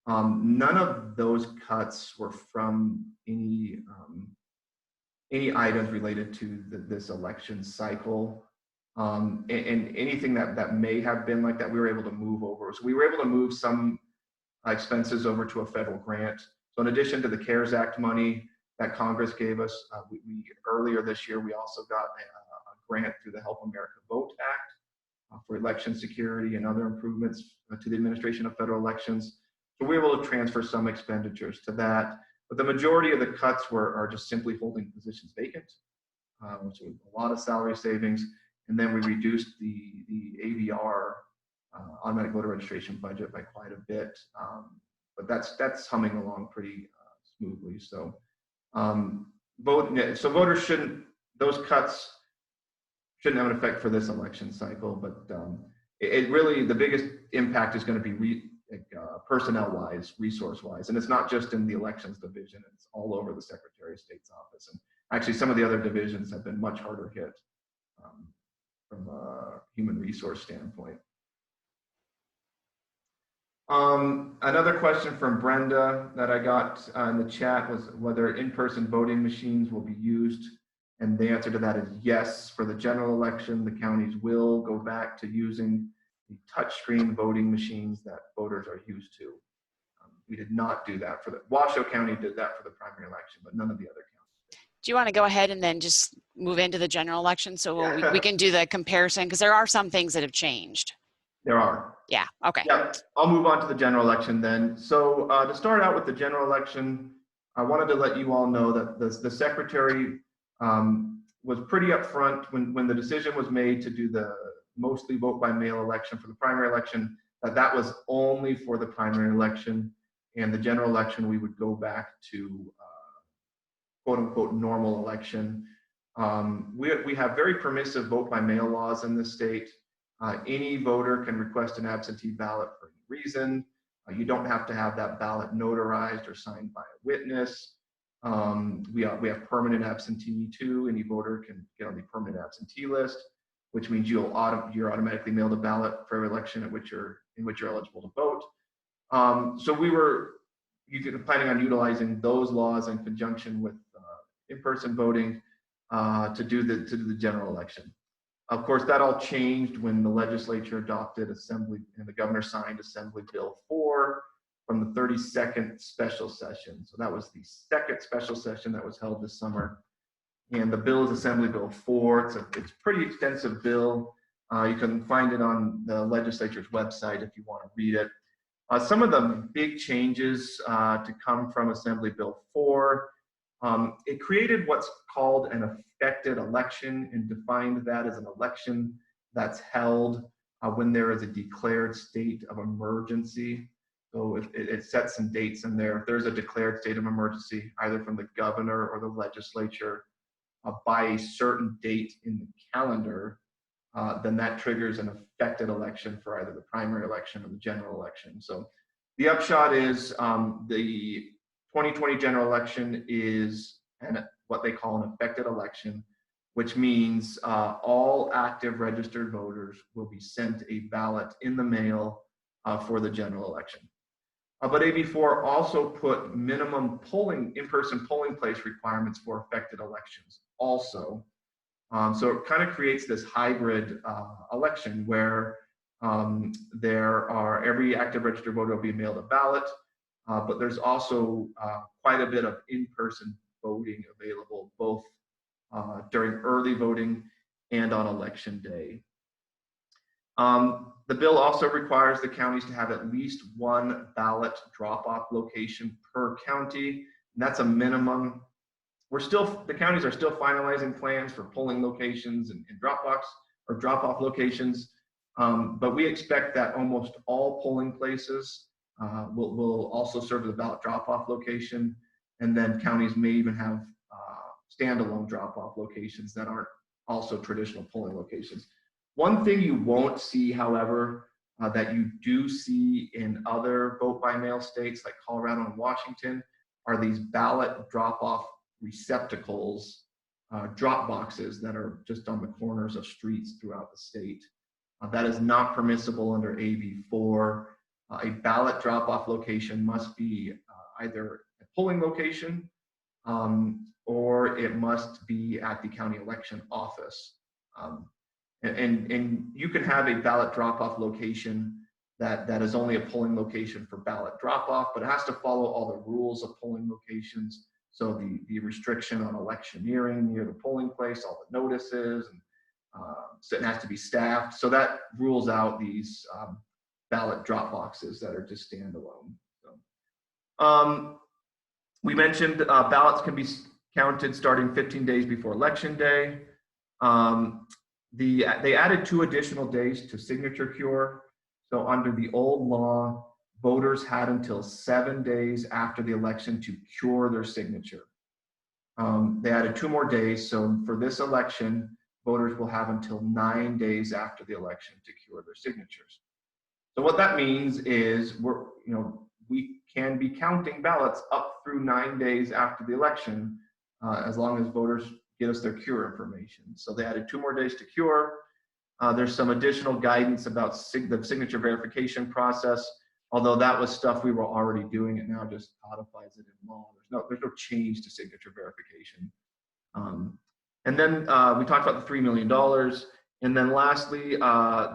[SPEAKER 9] none of those cuts were from any items related to this election cycle. And anything that may have been like that, we were able to move over. So we were able to move some expenses over to a federal grant. So in addition to the CARES Act money that Congress gave us, we earlier this year, we also got a grant through the Help America Vote Act for election security and other improvements to the administration of federal elections. So we were able to transfer some expenditures to that. But the majority of the cuts are just simply holding positions vacant, which was a lot of salary savings. And then we reduced the AVR, automatic voter registration budget, by quite a bit. But that's humming along pretty smoothly. So voters those cuts shouldn't have an effect for this election cycle. But it really, the biggest impact is going to be personnel-wise, resource-wise. And it's not just in the elections division, it's all over the Secretary of State's office. And actually some of the other divisions have been much harder hit from a human resource standpoint. Another question from Brenda that I got in the chat was whether in-person voting machines will be used. And the answer to that is yes. For the general election, the counties will go back to using the touchscreen voting machines that voters are used to. We did not do that for Washoe County did that for the primary election, but none of the other counties.
[SPEAKER 1] Do you want to go ahead and then just move into the general election so we can do the comparison? Because there are some things that have changed.
[SPEAKER 9] There are.
[SPEAKER 1] Yeah, okay.
[SPEAKER 9] Yeah, I'll move on to the general election then. So to start out with the general election, I wanted to let you all know that the secretary was pretty upfront when the decision was made to do the mostly vote by mail election for the primary election, that was only for the primary election, and the general election we would go back to quote unquote normal election. We have very permissive vote by mail laws in this state. Any voter can request an absentee ballot for any reason. You don't have to have that ballot notarized or signed by a witness. We have permanent absentee too. Any voter can get on the permanent absentee list, which means you're automatically mailed a ballot for every election in which you're eligible to vote. So you could planning on utilizing those laws in conjunction with in-person voting. to do the general election. Of course, that all changed when the legislature adopted Assembly and the governor signed Assembly Bill 4 from the 32nd special session. So that was the second special session that was held this summer. And the bill is Assembly Bill 4. It's a pretty extensive bill. You can find it on the legislature's website if you want to read it. Some of the big changes to come from Assembly Bill 4, it created what's called an affected election and defined that as an election that's held when there is a declared state of emergency. So it sets some dates in there. If there's a declared state of emergency, either from the governor or the legislature, by a certain date in the calendar, then that triggers an affected election for either the primary election or the general election. So the upshot is the 2020 general election is what they call an affected election, which means all active registered voters will be sent a ballot in the mail for the general election. But AB4 also put minimum in-person polling place requirements for affected elections also. So it kind of creates this hybrid election where every active registered voter will be mailed a ballot, but there's also quite a bit of in-person voting available, both during early voting and on election day. The bill also requires the counties to have at least one ballot drop-off location per county. And that's a minimum. The counties are still finalizing plans for polling locations and drop-off locations. But we expect that almost all polling places will also serve as a ballot drop-off location. And then counties may even have standalone drop-off locations that aren't also traditional polling locations. One thing you won't see, however, that you do see in other vote-by-mail states like Colorado and Washington are these ballot drop-off receptacles, drop boxes that are just on the corners of streets throughout the state. That is not permissible under AB4. A ballot drop-off location must be either a polling location or it must be at the county election office. And you can have a ballot drop-off location that is only a polling location for ballot drop-off, but it has to follow all the rules of polling locations. So the restriction on electioneering near the polling place, all the notices, and so it has to be staffed. So that rules out these ballot drop boxes that are just standalone. So, we mentioned ballots can be counted starting 15 days before election day. They added 2 additional days to signature cure. So under the old law, voters had until 7 days after the election to cure their signature. They added 2 more days. So for this election, voters will have until 9 days after the election to cure their signatures. So what that means is we can be counting ballots up through 9 days after the election, as long as voters get us their cure information. So they added 2 more days to cure. There's some additional guidance about the signature verification process, although that was stuff we were already doing. It now just codifies it in law. There's no change to signature verification. And then we talked about the $3 million. And then lastly,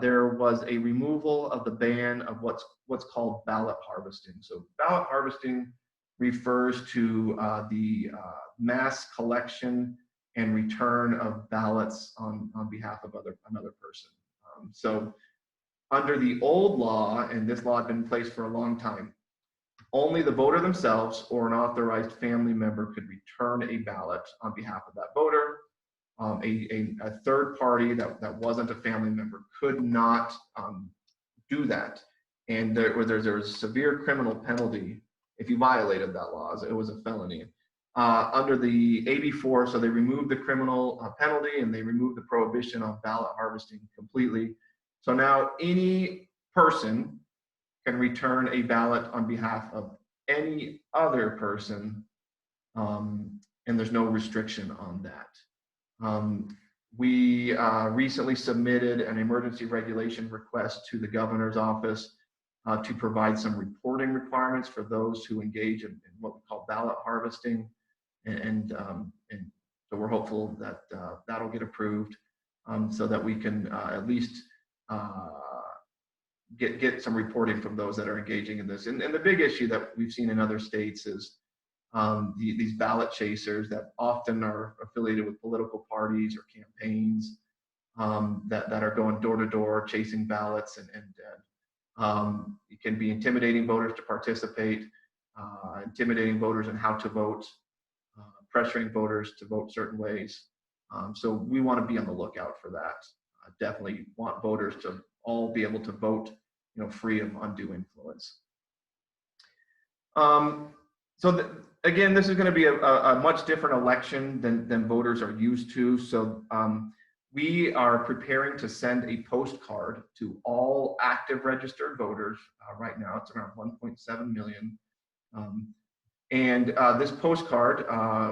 [SPEAKER 9] there was a removal of the ban of what's called ballot harvesting. So ballot harvesting refers to the mass collection and return of ballots on behalf of another person. So under the old law, and this law had been in place for a long time, only the voter themselves or an authorized family member could return a ballot on behalf of that voter. A third party that wasn't a family member could not do that. And there was a severe criminal penalty if you violated that law. It was a felony. Under the AB4, so they removed the criminal penalty and they removed the prohibition on ballot harvesting completely. So now any person can return a ballot on behalf of any other person, and there's no restriction on that. We recently submitted an emergency regulation request to the governor's office to provide some reporting requirements for those who engage in what we call ballot harvesting. And So we're hopeful that that'll get approved, so that we can at least get some reporting from those that are engaging in this. And the big issue that we've seen in other states is these ballot chasers that often are affiliated with political parties or campaigns, that are going door to door chasing ballots, and it can be intimidating voters to participate, intimidating voters in how to vote, pressuring voters to vote certain ways. So we want to be on the lookout for that. Definitely want voters to all be able to vote, free of undue influence. Again, this is going to be a much different election than voters are used to. So we are preparing to send a postcard to all active registered voters. Right now, it's around 1.7 million. And this postcard,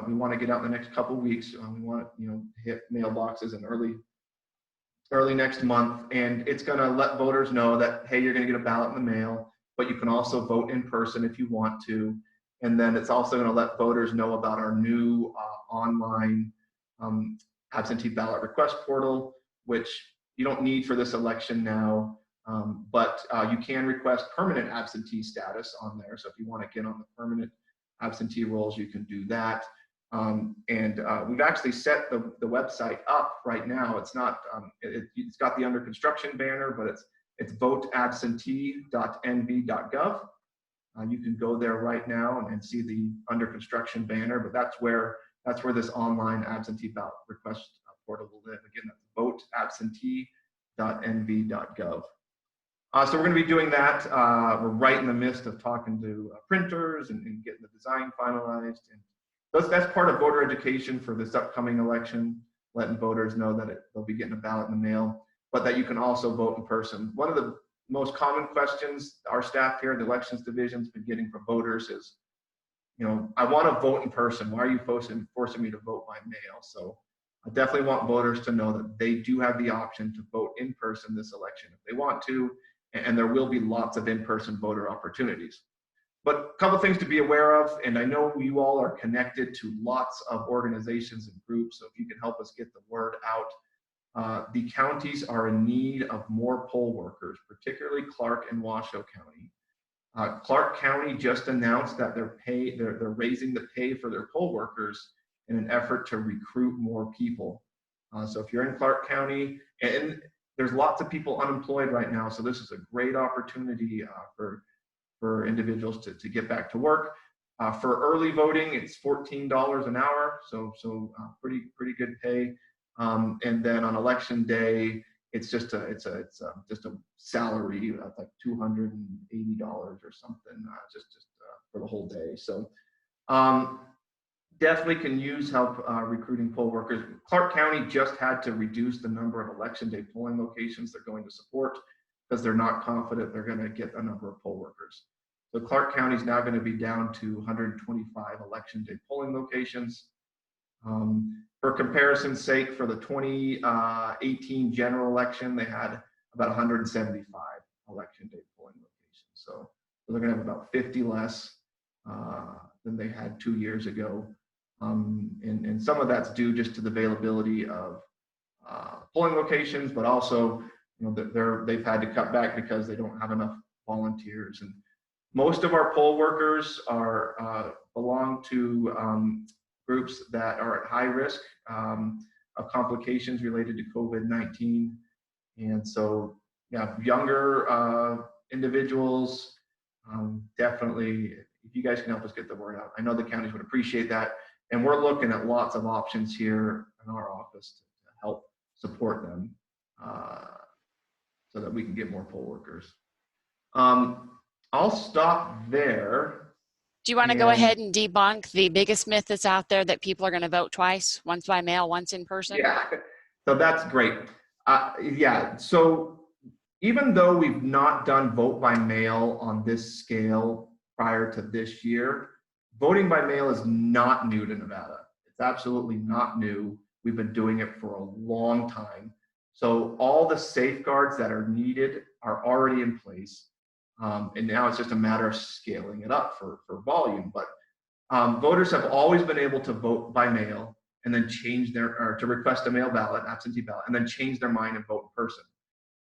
[SPEAKER 9] we want to get out in the next couple weeks. We want to, hit mailboxes in early next month, and it's going to let voters know that, hey, you're going to get a ballot in the mail, but you can also vote in person if you want to. And then it's also going to let voters know about our new online absentee ballot request portal, which you don't need for this election now, but you can request permanent absentee status on there. So if you want to get on the permanent absentee rolls, you can do that. We've actually set the website up right now. It's not, it's got the under construction banner, but it's voteabsentee.nv.gov. You can go there right now and see the under construction banner, but that's where this online absentee ballot request portal will live. Again, that's voteabsentee.nv.gov. So we're going to be doing that. We're right in the midst of talking to printers and getting the design finalized. And that's part of voter education for this upcoming election, letting voters know that they'll be getting a ballot in the mail, but that you can also vote in person. One of the most common questions our staff here at the elections division has been getting from voters is, I want to vote in person. Why are you forcing me to vote by mail? So I definitely want voters to know that they do have the option to vote in person this election if they want to, and there will be lots of in-person voter opportunities. But a couple things to be aware of, and I know you all are connected to lots of organizations and groups, so if you can help us get the word out. The counties are in need of more poll workers, particularly Clark and Washoe County. Clark County just announced that they're raising the pay for their poll workers in an effort to recruit more people. So if you're in Clark County, and there's lots of people unemployed right now, so this is a great opportunity for individuals to get back to work. For early voting, it's $14 an hour, so pretty good pay. And then on election day, it's just a salary of like $280 or something, just for the whole day. So definitely can use help recruiting poll workers. Clark County just had to reduce the number of election day polling locations they're going to support because they're not confident they're going to get a number of poll workers. So Clark County is now going to be down to 125 election day polling locations. For comparison's sake, for the 2018 general election, they had about 175 election day polling locations. So they're going to have about 50 less than they had 2 years ago. And some of that's due just to the availability of polling locations, but also, they've had to cut back because they don't have enough volunteers. And most of our poll workers belong to groups that are at high risk of complications related to COVID-19. And so, younger individuals, definitely, if you guys can help us get the word out. I know the counties would appreciate that. And we're looking at lots of options here in our office to help support them so that we can get more poll workers. I'll stop there.
[SPEAKER 1] Do you want to go ahead and debunk the biggest myth that's out there that people are going to vote twice, once by mail, once in person?
[SPEAKER 9] Yeah, so that's great. So even though we've not done vote by mail on this scale prior to this year, voting by mail is not new to Nevada. It's absolutely not new. We've been doing it for a long time. So all the safeguards that are needed are already in place. And now it's just a matter of scaling it up for volume. But voters have always been able to vote by mail, and then change or to request a mail ballot, absentee ballot, and then change their mind and vote in person.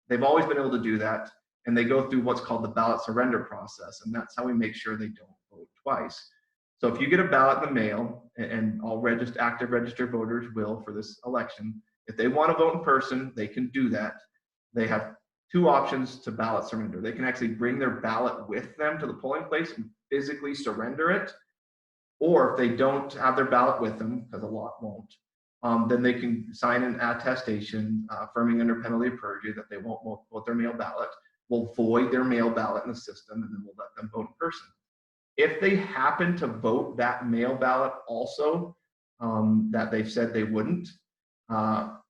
[SPEAKER 9] They've always been able to do that, and they go through what's called the ballot surrender process, and that's how we make sure they don't vote twice. So if you get a ballot in the mail, and all active registered voters will for this election, if they want to vote in person, they can do that. They have two options to ballot surrender. They can actually bring their ballot with them to the polling place and physically surrender it. Or if they don't have their ballot with them, because a lot won't, then they can sign an attestation affirming under penalty of perjury that they won't vote their mail ballot. We'll void their mail ballot in the system, and then we'll let them vote in person. If they happen to vote that mail ballot also, that they've said they wouldn't,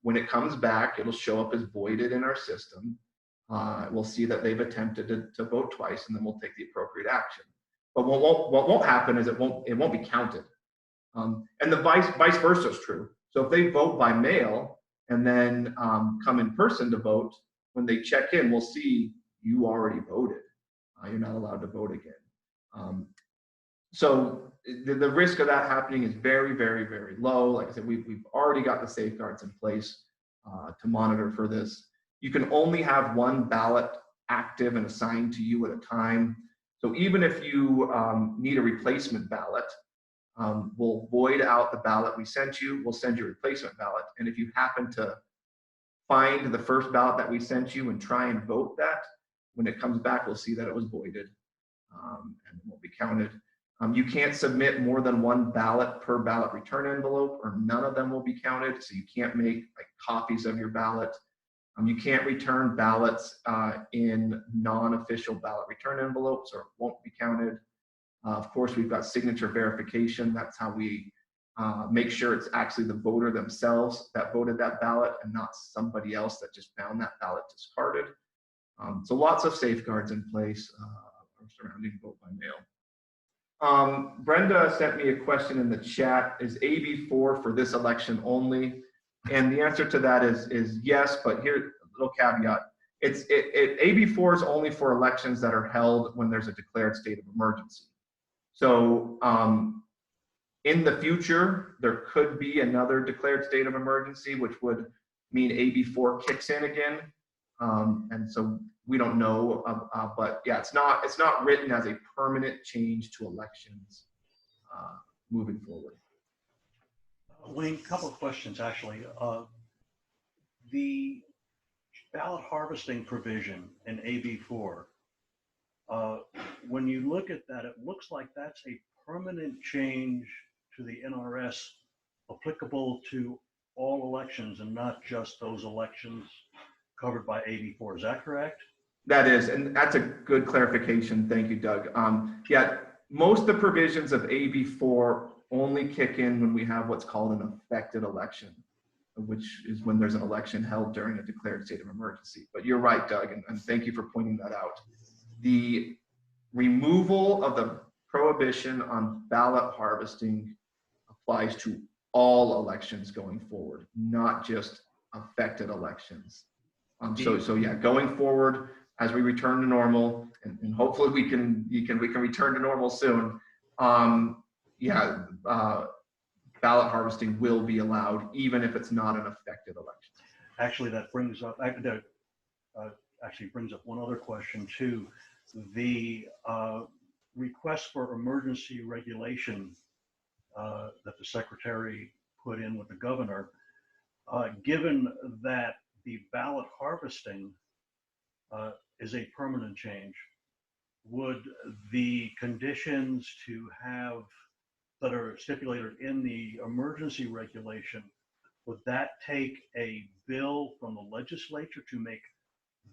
[SPEAKER 9] when it comes back, it'll show up as voided in our system. We'll see that they've attempted to vote twice, and then we'll take the appropriate action. But what won't happen is it won't be counted. And the vice versa is true. So if they vote by mail and then come in person to vote, when they check in, we'll see you already voted. You're not allowed to vote again. So the risk of that happening is very, very, very low. Like I said, we've already got the safeguards in place to monitor for this. You can only have one ballot active and assigned to you at a time. So even if you need a replacement ballot, we'll void out the ballot we sent you. We'll send you a replacement ballot. And if you happen to find the first ballot that we sent you and try and vote that, when it comes back, we'll see that it was voided and it won't be counted. You can't submit more than one ballot per ballot return envelope, or none of them will be counted. So you can't make like copies of your ballot. You can't return ballots in non-official ballot return envelopes, or it won't be counted. Of course, we've got signature verification. That's how we make sure it's actually the voter themselves that voted that ballot and not somebody else that just found that ballot discarded. So lots of safeguards in place surrounding vote by mail. Brenda sent me a question in the chat. Is AB4 for this election only? And the answer to that is yes, but here's a little caveat. AB4 is only for elections that are held when there's a declared state of emergency. So in the future, there could be another declared state of emergency, which would mean AB4 kicks in again. And so we don't know, but yeah, it's not written as a permanent change to elections moving forward.
[SPEAKER 5] Wayne, a couple of questions actually. The ballot harvesting provision in AB4, when you look at that, it looks like that's a permanent change to the NRS applicable to all elections and not just those elections covered by AB4. Is that correct?
[SPEAKER 9] That is, and that's a good clarification. Thank you, Doug. Yeah, most of the provisions of AB4 only kick in when we have what's called an affected election, which is when there's an election held during a declared state of emergency. But you're right, Doug, and thank you for pointing that out. The removal of the prohibition on ballot harvesting applies to all elections going forward, not just affected elections. So yeah, going forward, as we return to normal, and hopefully we can return to normal soon. Ballot harvesting will be allowed, even if it's not an affected election.
[SPEAKER 5] Actually, that brings up one other question too. The request for emergency regulation that the secretary put in with the governor, given that the ballot harvesting is a permanent change, would the conditions to have that are stipulated in the emergency regulation, would that take a bill from the legislature to make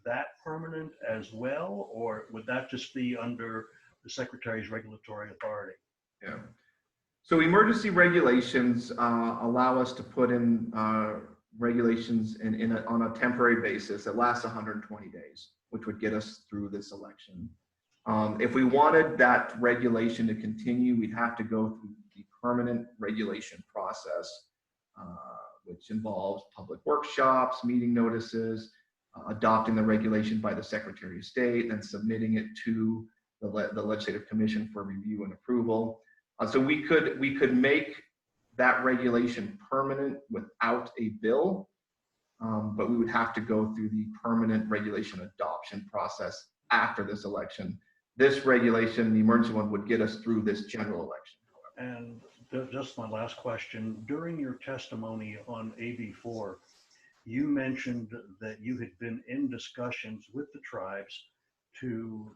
[SPEAKER 5] that permanent as well, or would that just be under the secretary's regulatory authority?
[SPEAKER 9] Yeah. So emergency regulations allow us to put in regulations on a temporary basis that lasts 120 days, which would get us through this election. If we wanted that regulation to continue, we'd have to go through the permanent regulation process, which involves public workshops, meeting notices, adopting the regulation by the Secretary of State, and submitting it to the Legislative Commission for review and approval. So we could make that regulation permanent without a bill, but we would have to go through the permanent regulation adoption process after this election. This regulation, the emergency one, would get us through this general election.
[SPEAKER 5] And just my last question, during your testimony on AB4, you mentioned that you had been in discussions with the tribes to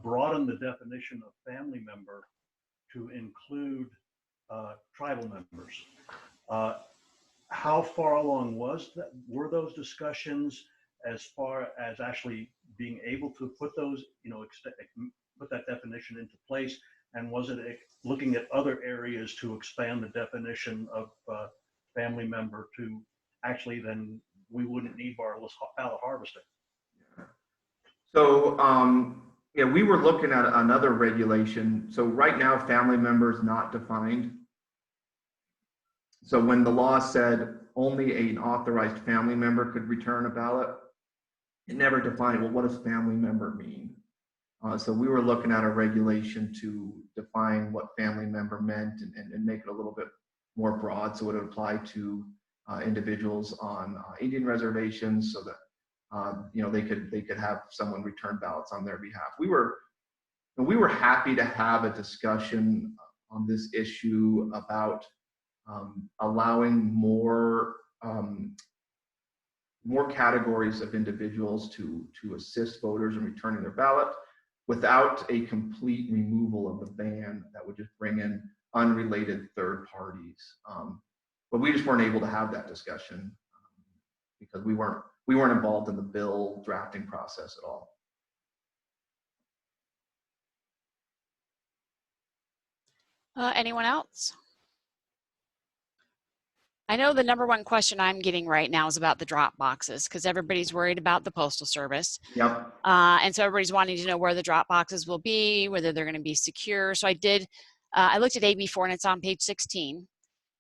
[SPEAKER 5] broaden the definition of family member to include tribal members. How far along were those discussions as far as actually being able to put those, put that definition into place? And was it looking at other areas to expand the definition of family member to actually then we wouldn't need ballot harvesting?
[SPEAKER 9] So, yeah, we were looking at another regulation. So right now, family member is not defined. So when the law said only an authorized family member could return a ballot, it never defined, well, what does family member mean? So we were looking at a regulation to define what family member meant and make it a little bit more broad, so it would apply to individuals on Indian reservations, so that they could have someone return ballots on their behalf. We were happy to have a discussion on this issue about allowing more categories of individuals to assist voters in returning their ballot without a complete removal of the ban that would just bring in unrelated third parties. But we just weren't able to have that discussion because we weren't involved in the bill drafting process at all.
[SPEAKER 1] Anyone else? I know the number one question I'm getting right now is about the drop boxes because everybody's worried about the Postal Service.
[SPEAKER 9] Yep.
[SPEAKER 1] And so everybody's wanting to know where the drop boxes will be, whether they're going to be secure. So I looked at AB4 and it's on page 16.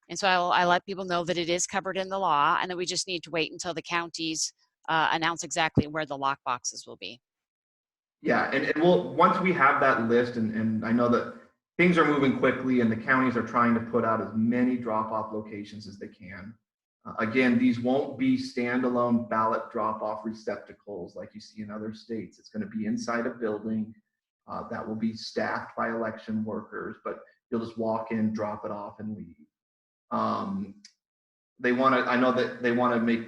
[SPEAKER 1] And so I let people know that it is covered in the law and that we just need to wait until the counties announce exactly where the lock boxes will be.
[SPEAKER 9] Yeah, and we'll, once we have that list, and I know that things are moving quickly and the counties are trying to put out as many drop-off locations as they can. Again, these won't be standalone ballot drop-off receptacles like you see in other states. It's going to be inside a building that will be staffed by election workers, but you'll just walk in, drop it off, and leave. I know that they want to make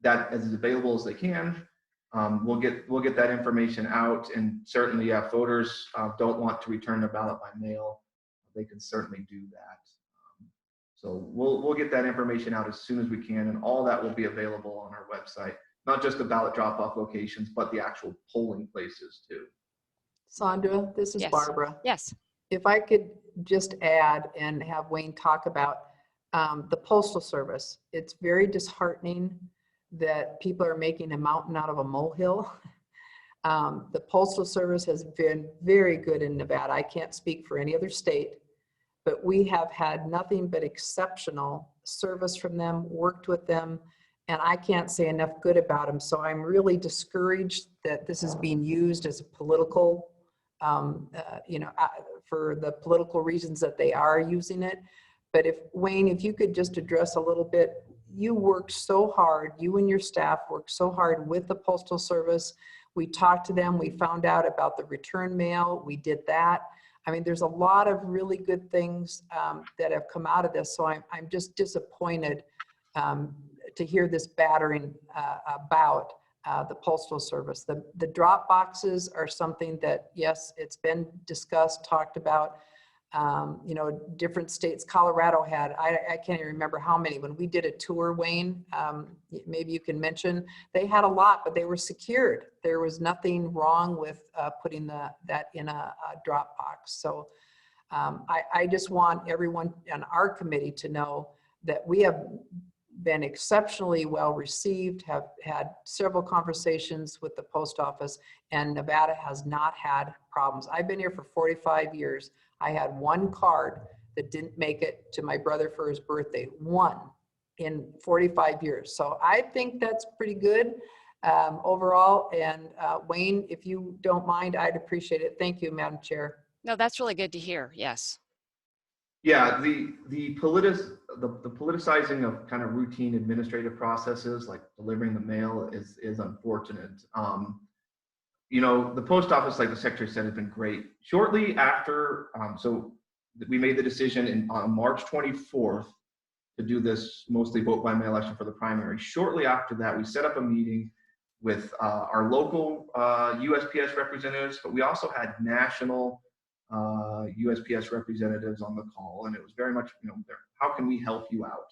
[SPEAKER 9] that as available as they can. We'll get that information out, and certainly if voters don't want to return their ballot by mail, they can certainly do that. So we'll get that information out as soon as we can, and all that will be available on our website. Not just the ballot drop-off locations, but the actual polling places too.
[SPEAKER 4] Sandra, this is
[SPEAKER 1] Yes.
[SPEAKER 4] Barbara.
[SPEAKER 1] Yes.
[SPEAKER 4] If I could just add and have Wayne talk about the Postal Service. It's very disheartening that people are making a mountain out of a molehill. The Postal Service has been very good in Nevada. I can't speak for any other state, but we have had nothing but exceptional service from them, worked with them, and I can't say enough good about them. So I'm really discouraged that this is being used as a political, for the political reasons that they are using it. But Wayne, if you could just address a little bit, you worked so hard, you and your staff worked so hard with the Postal Service. We talked to them, we found out about the return mail, we did that. I mean, there's a lot of really good things that have come out of this. So I'm just disappointed to hear this battering about the Postal Service. The drop boxes are something that, yes, it's been discussed, talked about. Different states. Colorado had, I can't even remember how many. When we did a tour, Wayne, maybe you can mention, they had a lot, but they were secured. There was nothing wrong with putting that in a drop box. So I just want everyone on our committee to know that we have been exceptionally well received, have had several conversations with the post office, and Nevada has not had problems. I've been here for 45 years. I had one card that didn't make it to my brother for his birthday, one in 45 years. So I think that's pretty good overall. And Wayne, if you don't mind, I'd appreciate it. Thank you, Madam Chair.
[SPEAKER 1] No, that's really good to hear. Yes.
[SPEAKER 9] Yeah, the politicizing of kind of routine administrative processes like delivering the mail is unfortunate. You know, the post office, like the secretary said, has been great. Shortly after, so we made the decision on March 24th to do this mostly vote by mail election for the primary. Shortly after that, we set up a meeting with our local USPS representatives, but we also had national USPS representatives on the call, and it was very much, you know, how can we help you out?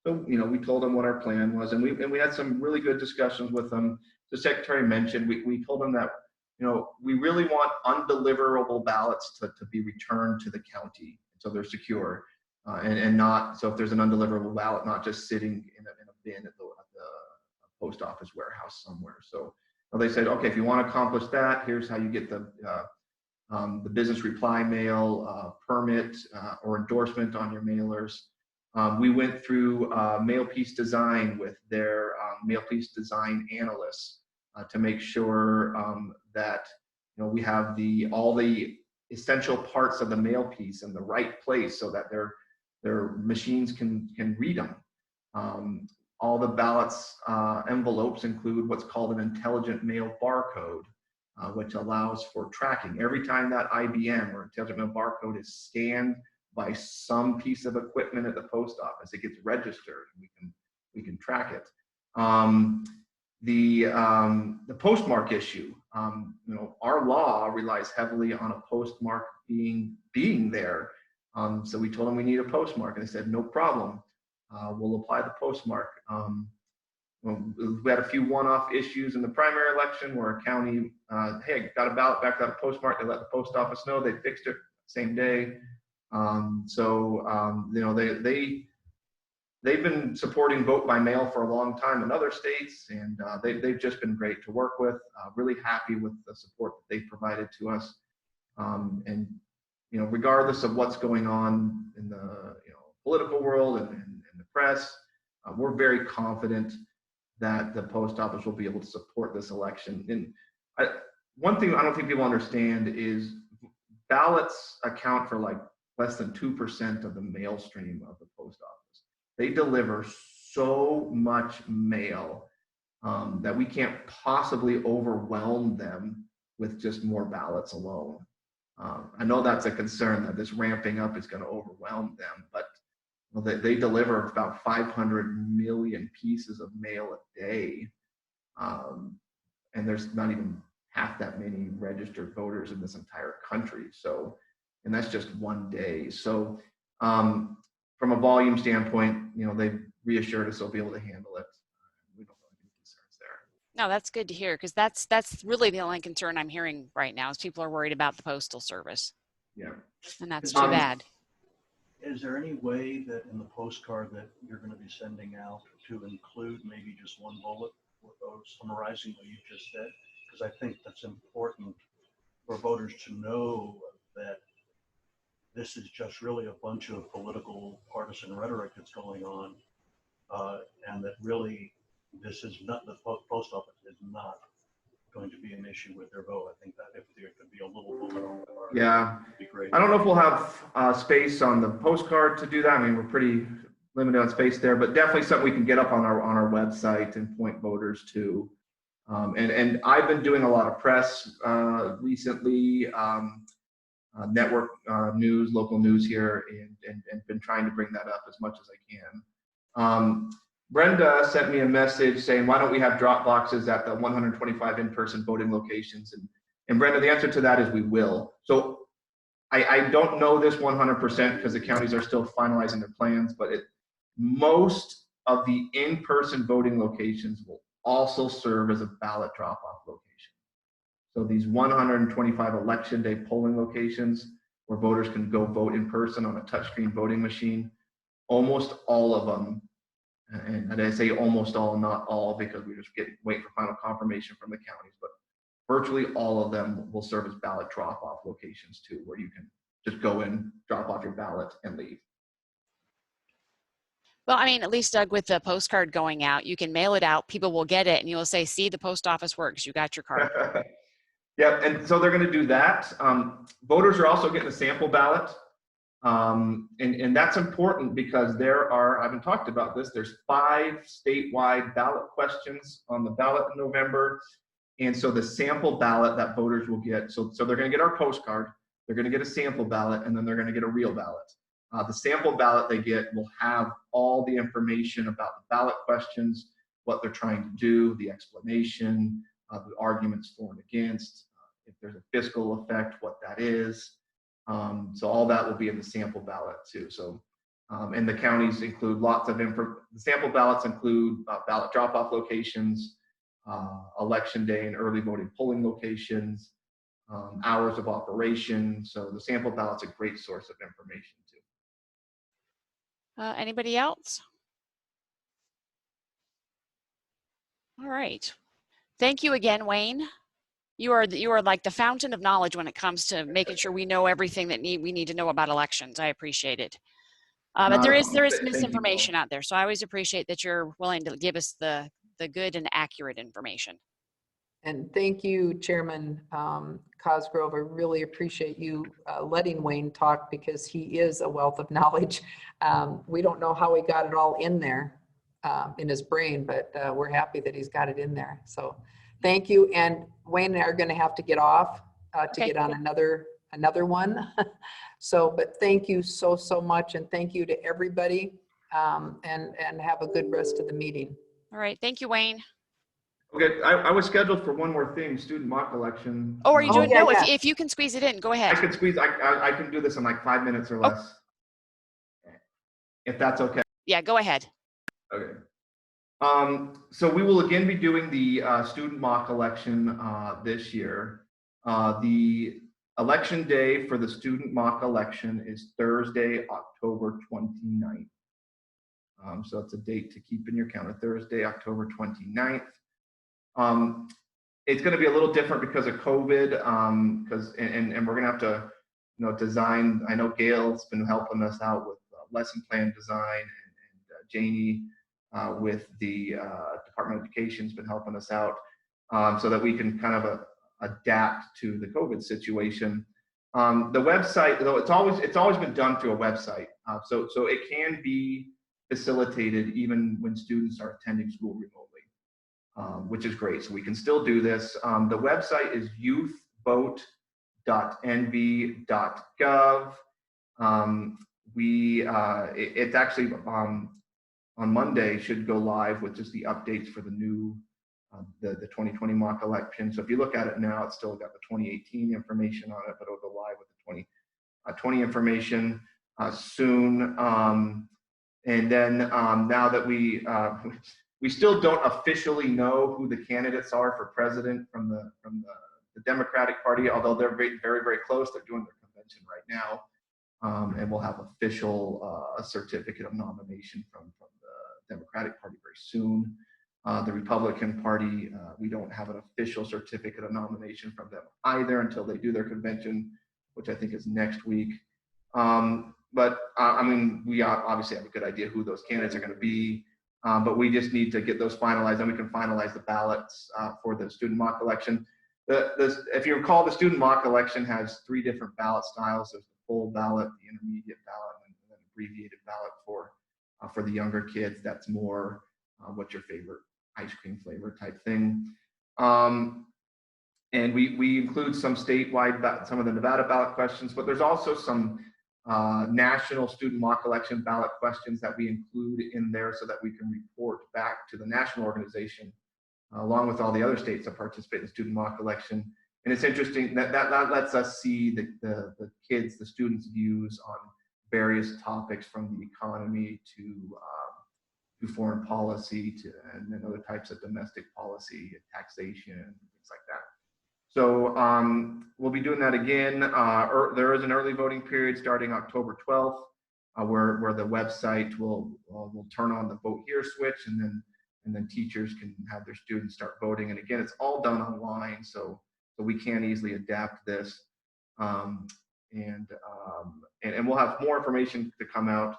[SPEAKER 9] So, you know, we told them what our plan was, and we had some really good discussions with them. The secretary mentioned, we told them that, you know, we really want undeliverable ballots to be returned to the county so they're secure, and not, so if there's an undeliverable ballot, not just sitting in a bin at the post office warehouse somewhere. So they said, okay, if you want to accomplish that, here's how you get the business reply mail, permit, or endorsement on your mailers. We went through mail piece design with their mail piece design analysts to make sure that, you know, we have all the essential parts of the mail piece in the right place so that their machines can read them. All the ballots envelopes include what's called an intelligent mail barcode, which allows for tracking. Every time that IBM or intelligent mail barcode is scanned by some piece of equipment at the post office, it gets registered. We can track it. The postmark issue. You know, our law relies heavily on a postmark being there. So we told them we need a postmark, and they said no problem. We'll apply the postmark. We had a few one-off issues in the primary election where a county, hey, got a ballot back, got a postmark. They let the post office know. They fixed it same day. You know, they've been supporting vote by mail for a long time in other states, and they've just been great to work with. Really happy with the support that they've provided to us. And you know, regardless of what's going on in the political world and the press, we're very confident that the post office will be able to support this election. And one thing I don't think people understand is ballots account for like less than 2% of the mail stream of the post office. They deliver so much mail that we can't possibly overwhelm them with just more ballots alone. I know that's a concern that this ramping up is going to overwhelm them, but they deliver about 500 million pieces of mail a day. And there's not even half that many registered voters in this entire country. So, and that's just one day. So from a volume standpoint, you know, they've reassured us they'll be able to handle it. We don't have any concerns there.
[SPEAKER 1] No, that's good to hear, because that's really the only concern I'm hearing right now is people are worried about the postal service.
[SPEAKER 9] Yeah.
[SPEAKER 1] And that's too bad.
[SPEAKER 5] Is there any way that in the postcard that you're going to be sending out to include maybe just one bullet summarizing what you just said? Because I think that's important for voters to know that this is just really a bunch of political partisan rhetoric that's going on, and that really this is not, the post office is not going to be an issue with their vote. I think that if there could be a little bullet on the card,
[SPEAKER 9] yeah,
[SPEAKER 5] it'd be great.
[SPEAKER 9] I don't know if we'll have space on the postcard to do that. I mean, we're pretty limited on space there, but definitely something we can get up on our website and point voters to. And I've been doing a lot of press recently, network news, local news here, and been trying to bring that up as much as I can. Brenda sent me a message saying, why don't we have drop boxes at the 125 in-person voting locations? And Brenda, the answer to that is we will. So I don't know this 100% because the counties are still finalizing their plans, but most of the in-person voting locations will also serve as a ballot drop-off location. So these 125 election day polling locations where voters can go vote in person on a touchscreen voting machine, almost all of them, and I say almost all, not all, because we just wait for final confirmation from the counties, but virtually all of them will serve as ballot drop-off locations too, where you can just go in, drop off your ballot, and leave.
[SPEAKER 1] Well, I mean, at least, Doug, with the postcard going out, you can mail it out, people will get it, and you'll say, see, the post office works, you got your card.
[SPEAKER 9] Yep, and so they're going to do that. Voters are also getting a sample ballot. And that's important because there are, I haven't talked about this, there's 5 statewide ballot questions on the ballot in November. And so the sample ballot that voters will get, so they're going to get our postcard, they're going to get a sample ballot, and then they're going to get a real ballot. The sample ballot they get will have all the information about the ballot questions, what they're trying to do, the explanation, the arguments for and against, if there's a fiscal effect, what that is. So all that will be in the sample ballot too. So, and the counties include lots of info. The sample ballots include ballot drop-off locations, election day and early voting polling locations, hours of operation. So the sample ballot's a great source of information too.
[SPEAKER 1] Anybody else? All right. Thank you again, Wayne. You are like the fountain of knowledge when it comes to making sure we know everything that we need to know about elections. I appreciate it. But there is misinformation out there, so I always appreciate that you're willing to give us the good and accurate information.
[SPEAKER 4] And thank you, Chairman Cosgrove. I really appreciate you letting Wayne talk because he is a wealth of knowledge. We don't know how he got it all in there in his brain, but we're happy that he's got it in there. So thank you. And Wayne and I are going to have to get off to get on another one. So, but thank you so much. And thank you to everybody and have a good rest of the meeting.
[SPEAKER 1] All right. Thank you, Wayne.
[SPEAKER 9] Okay, I was scheduled for one more thing, student mock election.
[SPEAKER 1] Oh, are you doing?
[SPEAKER 4] yeah,
[SPEAKER 1] no,
[SPEAKER 4] yeah.
[SPEAKER 1] If you can squeeze it in, go ahead.
[SPEAKER 9] I can squeeze, I can do this in like 5 minutes or less. If that's okay.
[SPEAKER 1] Yeah, go ahead.
[SPEAKER 9] Okay. So we will again be doing the student mock election this year. The election day for the student mock election is Thursday, October 29th. So it's a date to keep in your calendar, Thursday, October 29th. It's going to be a little different because of COVID, because and we're going to have to, design. I know Gail's been helping us out with lesson plan design, and Janie with the Department of Education's been helping us out, so that we can kind of adapt to the COVID situation. The website, though, it's always been done through a website, so it can be facilitated even when students are attending school remotely, which is great. So we can still do this. The website is youthvote.nv.gov. It's actually on Monday should go live with just the updates for the new the 2020 mock election. So if you look at it now, it's still got the 2018 information on it, but it'll go live with the 2020 information soon. And then now that we still don't officially know who the candidates are for president from the Democratic Party, although they're very, very close. They're doing their convention right now, and we'll have official a certificate of nomination from the Democratic Party very soon. The Republican Party, we don't have an official certificate of nomination from them either until they do their convention, which I think is next week. But I mean, we obviously have a good idea who those candidates are going to be, but we just need to get those finalized, and we can finalize the ballots for the student mock election. If you recall, the student mock election has 3 different ballot styles. There's the full ballot, the intermediate ballot, and then an abbreviated ballot for the younger kids. That's more what's your favorite ice cream flavor type thing. And we include some statewide, some of the Nevada ballot questions, but there's also some national student mock election ballot questions that we include in there so that we can report back to the national organization along with all the other states that participate in the student mock election. And it's interesting that lets us see the kids, the students' views on various topics from the economy to foreign policy and then other types of domestic policy, taxation, things like that. So we'll be doing that again. There is an early voting period starting October 12th, where the website will turn on the vote here switch, and then teachers can have their students start voting. And again, it's all done online, so we can easily adapt this. And we'll have more information to come out.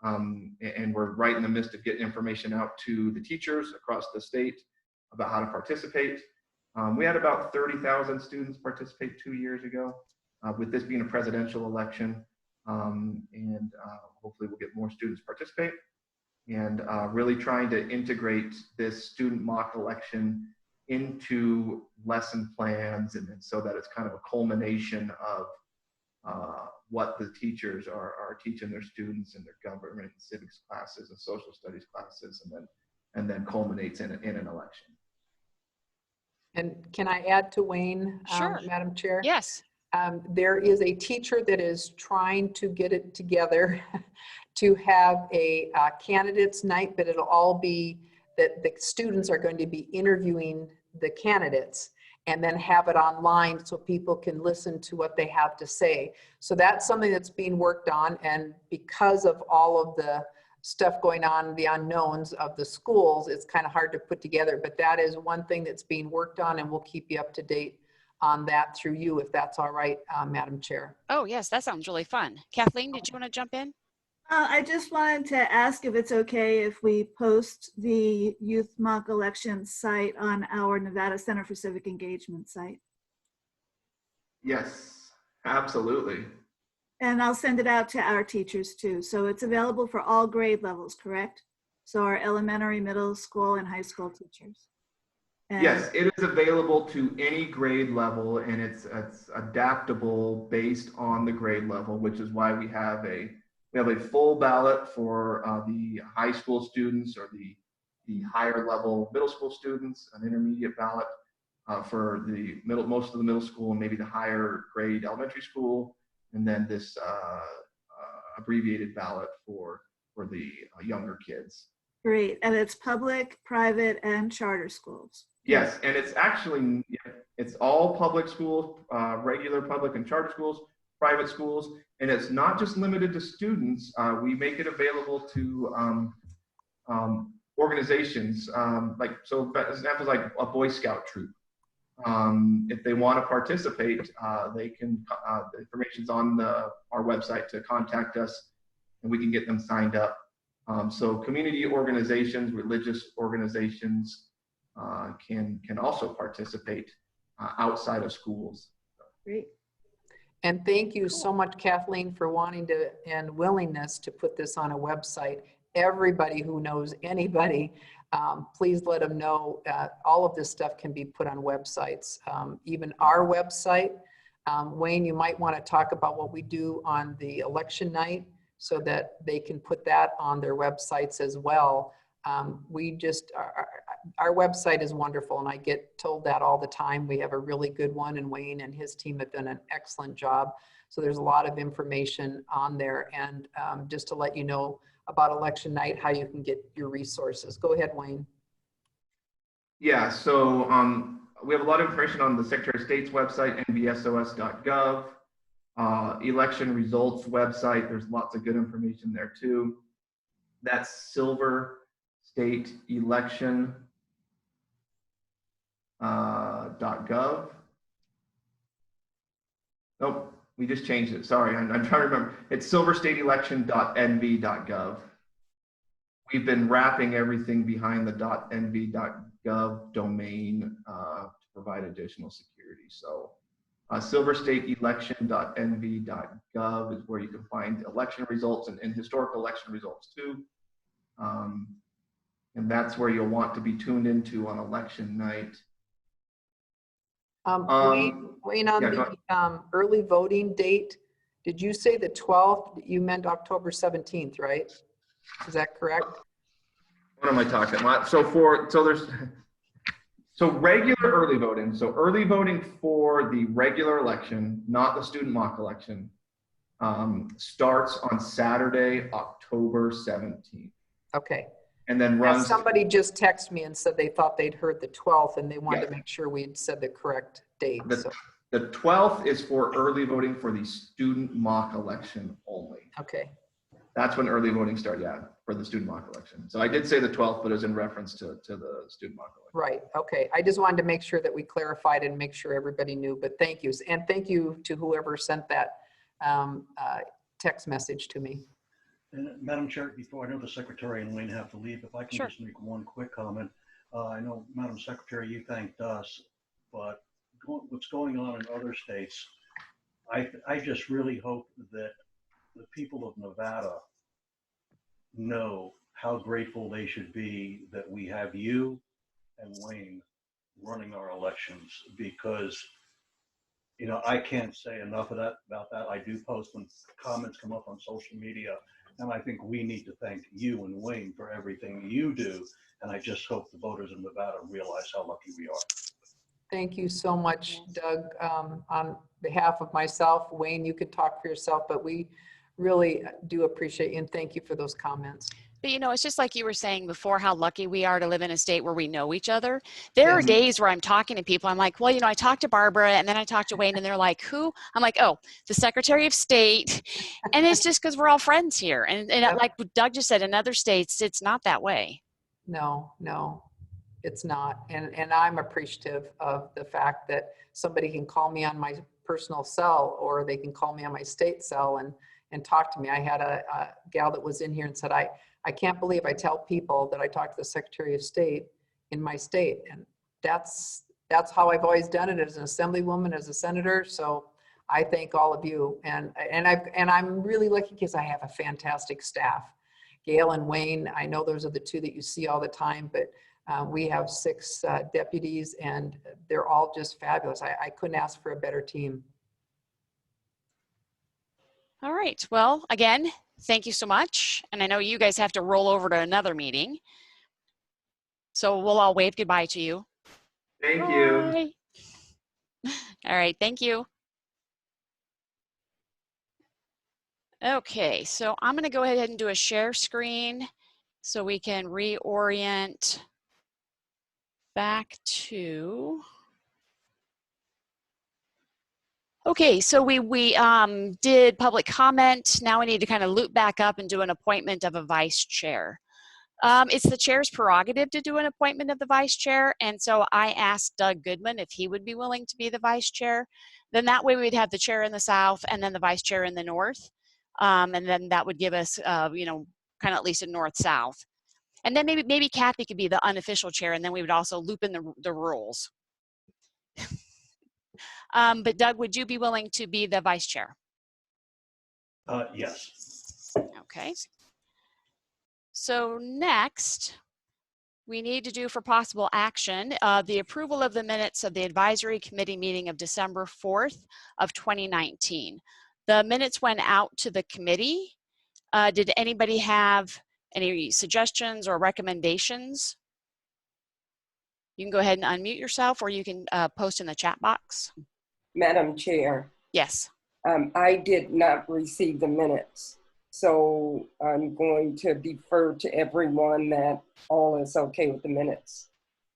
[SPEAKER 9] And we're right in the midst of getting information out to the teachers across the state about how to participate. We had about 30,000 students participate 2 years ago. With this being a presidential election, and hopefully we'll get more students participate. And really trying to integrate this student mock election into lesson plans, and so that it's kind of a culmination of what the teachers are teaching their students in their government and civics classes and social studies classes, and then culminates in an election.
[SPEAKER 4] And can I add to Wayne,
[SPEAKER 1] Sure.
[SPEAKER 4] Madam Chair?
[SPEAKER 1] Yes.
[SPEAKER 4] There is a teacher that is trying to get it together to have a candidates night, but it'll all be that the students are going to be interviewing the candidates and then have it online so people can listen to what they have to say. So that's something that's being worked on, and because of all of the stuff going on, the unknowns of the schools, it's kind of hard to put together, but that is one thing that's being worked on, and we'll keep you up to date on that through you, if that's all right, Madam Chair.
[SPEAKER 1] Oh, yes, that sounds really fun. Kathleen, did you want to jump in?
[SPEAKER 8] I just wanted to ask if it's okay if we post the youth mock election site on our Nevada Center for Civic Engagement site.
[SPEAKER 9] Yes, absolutely.
[SPEAKER 8] And I'll send it out to our teachers too. So it's available for all grade levels, correct? So our elementary, middle school, and high school teachers. And
[SPEAKER 9] yes, it is available to any grade level, and it's adaptable based on the grade level, which is why we have a full ballot for the high school students, or the higher level middle school students, an intermediate ballot for the most of the middle school, and maybe the higher grade elementary school, and then this abbreviated ballot for the younger kids.
[SPEAKER 8] great. And it's public, private, and charter schools.
[SPEAKER 9] Yes, and it's actually, it's all public schools, regular public and charter schools, private schools, and it's not just limited to students. We make it available to organizations, so examples like a Boy Scout troop. If they want to participate, they can, the information's on our website to contact us, and we can get them signed up. So community organizations, religious organizations can also participate outside of schools.
[SPEAKER 8] Great.
[SPEAKER 4] And thank you so much, Kathleen, for wanting to and willingness to put this on a website. Everybody who knows anybody, please let them know all of this stuff can be put on websites. Even our website. Wayne, you might want to talk about what we do on the election night so that they can put that on their websites as well. Our website is wonderful, and I get told that all the time. We have a really good one, and Wayne and his team have done an excellent job. So there's a lot of information on there. And just to let you know about election night, how you can get your resources. Go ahead, Wayne.
[SPEAKER 9] Yeah, so we have a lot of information on the Secretary of State's website, nvsos.gov. Election results website, there's lots of good information there too. That's silverstateelection.gov. Nope, we just changed it. Sorry, I'm trying to remember. It's silverstateelection.nv.gov. We've been wrapping everything behind the .nv.gov domain to provide additional security. So silverstateelection.nv.gov is where you can find election results and historical election results too. And that's where you'll want to be tuned into on election night.
[SPEAKER 4] Wayne, on the early voting date, did you say the 12th? You meant October 17th, right? Is that correct?
[SPEAKER 9] What am I talking about? So regular early voting. So early voting for the regular election, not the student mock election, starts on Saturday, October 17th.
[SPEAKER 4] Okay.
[SPEAKER 9] And then runs.
[SPEAKER 4] Somebody just texted me and said they thought they'd heard the 12th, and they wanted to make sure we had said the correct date.
[SPEAKER 9] The 12th is for early voting for the student mock election only.
[SPEAKER 4] Okay.
[SPEAKER 9] That's when early voting started, for the student mock election. So I did say the 12th, but it was in reference to the student mock election.
[SPEAKER 4] Right. Okay. I just wanted to make sure that we clarified and make sure everybody knew, but thank you. And thank you to whoever sent that text message to me.
[SPEAKER 5] And Madam Chair, before I know the Secretary and Wayne have to leave, if I can
[SPEAKER 1] Sure.
[SPEAKER 5] just make one quick comment. I know, Madam Secretary, you thanked us, but what's going on in other states, I just really hope that the people of Nevada know how grateful they should be that we have you and Wayne running our elections, because I can't say enough of that about that. I do post when comments come up on social media, and I think we need to thank you and Wayne for everything you do. And I just hope the voters in Nevada realize how lucky we are.
[SPEAKER 4] Thank you so much, Doug. On behalf of myself, Wayne, you could talk for yourself, but we really do appreciate you and thank you for those comments.
[SPEAKER 1] But it's just like you were saying before, how lucky we are to live in a state where we know each other. There are
[SPEAKER 4] Yes.
[SPEAKER 1] days where I'm talking to people, I'm like, well, I talked to Barbara and then I talked to Wayne and they're like, who? I'm like, oh, the Secretary of State. And it's just because we're all friends here. And
[SPEAKER 4] Yep.
[SPEAKER 1] like Doug just said, in other states, it's not that way.
[SPEAKER 4] No, it's not. And I'm appreciative of the fact that somebody can call me on my personal cell, or they can call me on my state cell and talk to me. I had a gal that was in here and said, I can't believe I tell people that I talked to the Secretary of State in my state. And that's how I've always done it as an assemblywoman, as a senator. So I thank all of you. And I'm really lucky because I have a fantastic staff. Gail and Wayne, I know those are the two that you see all the time, but we have 6 deputies and they're all just fabulous. I couldn't ask for a better team.
[SPEAKER 1] All right. Well, again, thank you so much. And I know you guys have to roll over to another meeting. So we'll all wave goodbye to you.
[SPEAKER 9] Thank you.
[SPEAKER 1] Bye. All right. Thank you. Okay. So I'm going to go ahead and do a share screen so we can reorient back to. Okay, so we did public comment. Now we need to kind of loop back up and do an appointment of a vice chair. It's the chair's prerogative to do an appointment of the vice chair, and so I asked Doug Goodman if he would be willing to be the vice chair. Then that way we'd have the chair in the south and then the vice chair in the north, and then that would give us, kind of at least a north-south. And then maybe Kathy could be the unofficial chair, and then we would also loop in the rules. But Doug, would you be willing to be the vice chair?
[SPEAKER 5] Yes.
[SPEAKER 1] Okay. So next, we need to do for possible action, the approval of the minutes of the advisory committee meeting of December 4th of 2019. The minutes went out to the committee. Did anybody have any suggestions or recommendations? You can go ahead and unmute yourself, or you can post in the chat box.
[SPEAKER 11] Madam Chair,
[SPEAKER 1] Yes.
[SPEAKER 11] I did not receive the minutes, so I'm going to defer to everyone that all is okay with the minutes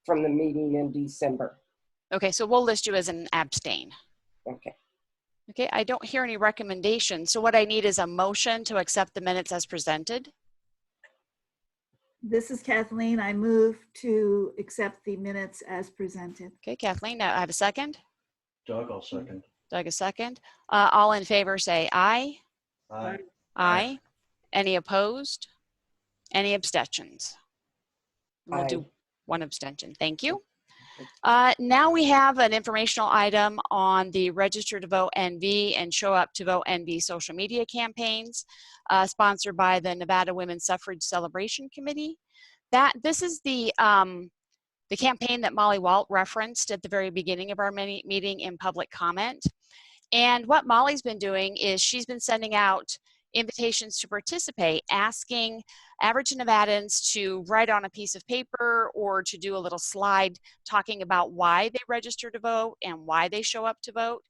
[SPEAKER 11] from the meeting in December.
[SPEAKER 1] Okay, so we'll list you as an abstain.
[SPEAKER 11] Okay.
[SPEAKER 1] Okay, I don't hear any recommendations. So what I need is a motion to accept the minutes as presented.
[SPEAKER 8] This is Kathleen. I move to accept the minutes as presented.
[SPEAKER 1] Okay, Kathleen, I have a second.
[SPEAKER 5] Doug, I'll second.
[SPEAKER 1] Doug, a second. All in favor say aye.
[SPEAKER 5] Aye.
[SPEAKER 1] Aye. Any opposed? Any abstentions? We'll do one abstention. Thank you. Now we have an informational item on the Register to Vote NV and Show Up to Vote NV social media campaigns, sponsored by the Nevada Women's Suffrage Celebration Committee. This is the campaign that Molly Walt referenced at the very beginning of our meeting in public comment. And what Molly's been doing is she's been sending out invitations to participate, asking average Nevadans to write on a piece of paper or to do a little slide talking about why they register to vote and why they show up to vote.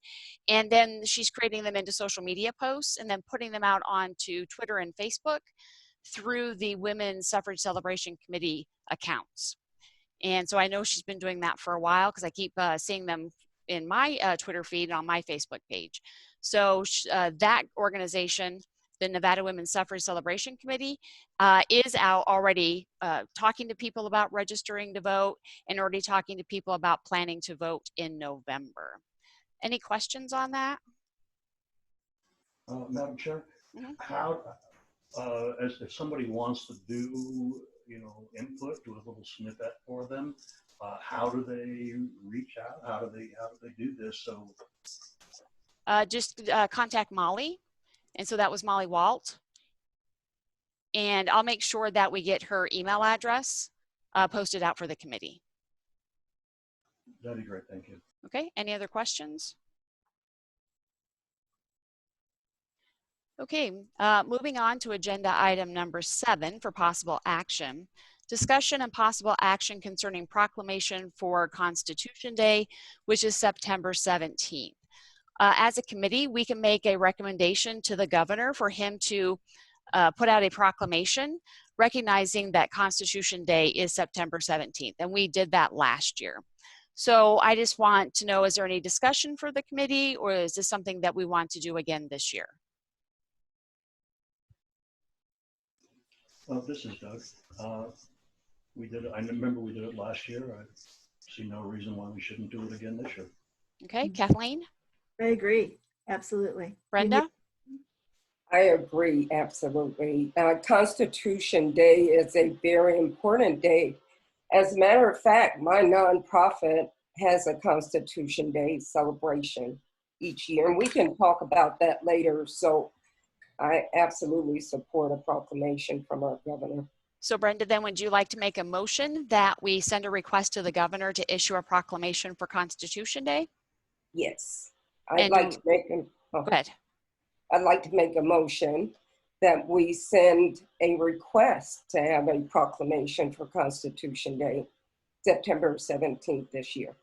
[SPEAKER 1] And then she's creating them into social media posts and then putting them out onto Twitter and Facebook through the Women's Suffrage Celebration Committee accounts. And so I know she's been doing that for a while because I keep seeing them in my Twitter feed and on my Facebook page. So that organization, the Nevada Women's Suffrage Celebration Committee, is out already talking to people about registering to vote and already talking to people about planning to vote in November. Any questions on that?
[SPEAKER 5] Madam Chair, how, if somebody wants to do, input, do a little snippet for them, how do they reach out? How do they do this? So
[SPEAKER 1] just contact Molly And so that was Molly Walt. And I'll make sure that we get her email address posted out for the committee.
[SPEAKER 5] That'd be great, thank you.
[SPEAKER 1] Okay, any other questions? Okay, moving on to agenda item number 7 for possible action. Discussion and possible action concerning proclamation for Constitution Day, which is September 17th. As a committee, we can make a recommendation to the governor for him to put out a proclamation recognizing that Constitution Day is September 17th, and we did that last year. So I just want to know, is there any discussion for the committee, or is this something that we want to do again this year?
[SPEAKER 5] Well, this is Doug. We did it, I remember we did it last year. I see no reason why we shouldn't do it again this year.
[SPEAKER 1] Okay, Kathleen?
[SPEAKER 8] I agree. Absolutely.
[SPEAKER 1] Brenda?
[SPEAKER 11] I agree, absolutely. Constitution Day is a very important day. As a matter of fact, my nonprofit has a Constitution Day celebration each year, and we can talk about that later. So I absolutely support a proclamation from our governor.
[SPEAKER 1] So Brenda, then would you like to make a motion that we send a request to the governor to issue a proclamation for Constitution Day?
[SPEAKER 11] Yes.
[SPEAKER 1] Go ahead.
[SPEAKER 11] I'd like to make a motion that we send a request to have a proclamation for Constitution Day, September 17th this year.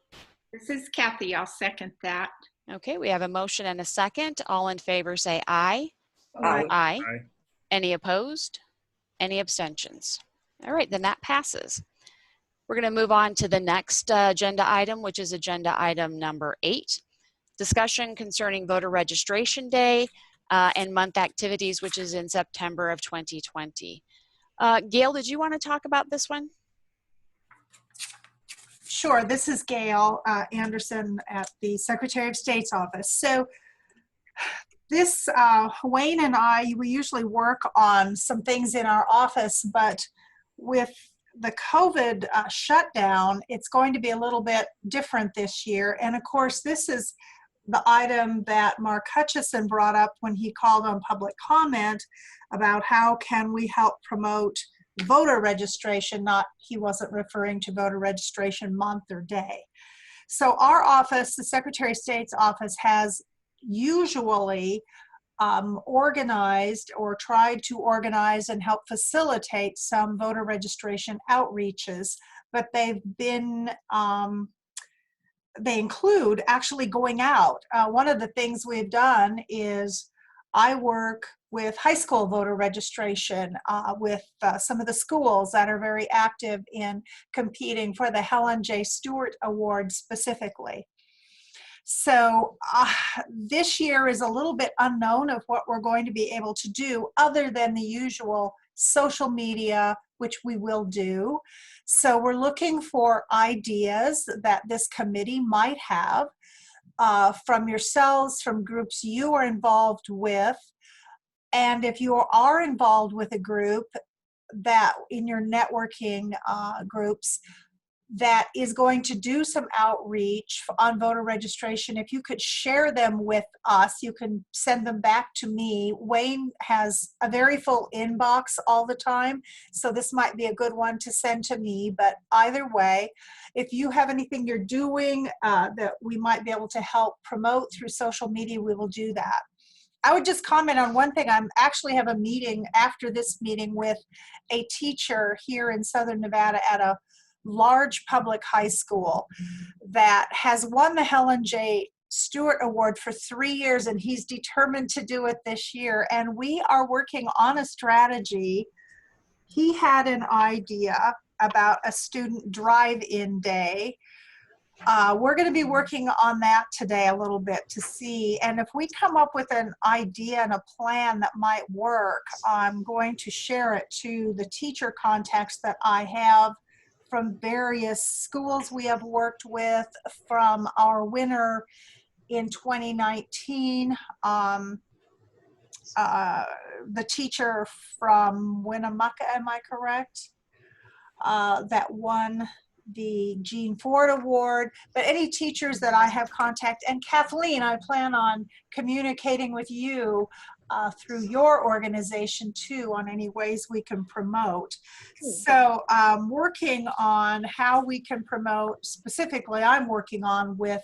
[SPEAKER 6] This is Kathy. I'll second that.
[SPEAKER 1] Okay, we have a motion and a second. All in favor say aye.
[SPEAKER 11] Aye.
[SPEAKER 1] Aye. Any opposed? Any abstentions? All right, then that passes. We're going to move on to the next agenda item, which is agenda item number 8. Discussion concerning voter registration day and month activities, which is in September of 2020. Gail, did you want to talk about this one?
[SPEAKER 3] Sure, this is Gail Anderson at the Secretary of State's office. So this, Wayne and I, we usually work on some things in our office, but with the COVID shutdown, it's going to be a little bit different this year. And of course, this is the item that Mark Hutchison brought up when he called on public comment about how can we help promote voter registration, he wasn't referring to voter registration month or day. So our office, the Secretary of State's office, has usually organized or tried to organize and help facilitate some voter registration outreaches, but they've been they include actually going out. One of the things we've done is I work with high school voter registration with some of the schools that are very active in competing for the Helen J. Stewart Award specifically. So this year is a little bit unknown of what we're going to be able to do other than the usual social media, which we will do. So we're looking for ideas that this committee might have from yourselves, from groups you are involved with. And if you are involved with a group that in your networking groups that is going to do some outreach on voter registration, if you could share them with us, you can send them back to me. Wayne has a very full inbox all the time, so this might be a good one to send to me. But either way, if you have anything you're doing that we might be able to help promote through social media, we will do that. I would just comment on one thing. I actually have a meeting after this meeting with a teacher here in Southern Nevada at a large public high school that has won the Helen J. Stewart Award for 3 years, and he's determined to do it this year. And we are working on a strategy. He had an idea about a student drive-in day. We're going to be working on that today a little bit to see. And if we come up with an idea and a plan that might work, I'm going to share it to the teacher contacts that I have from various schools we have worked with, from our winner in 2019, the teacher from Winnemucca, am I correct? That won the Gene Ford Award, but any teachers that I have contact, and Kathleen, I plan on communicating with you through your organization too on any ways we can promote. So working on how we can promote, specifically I'm working on with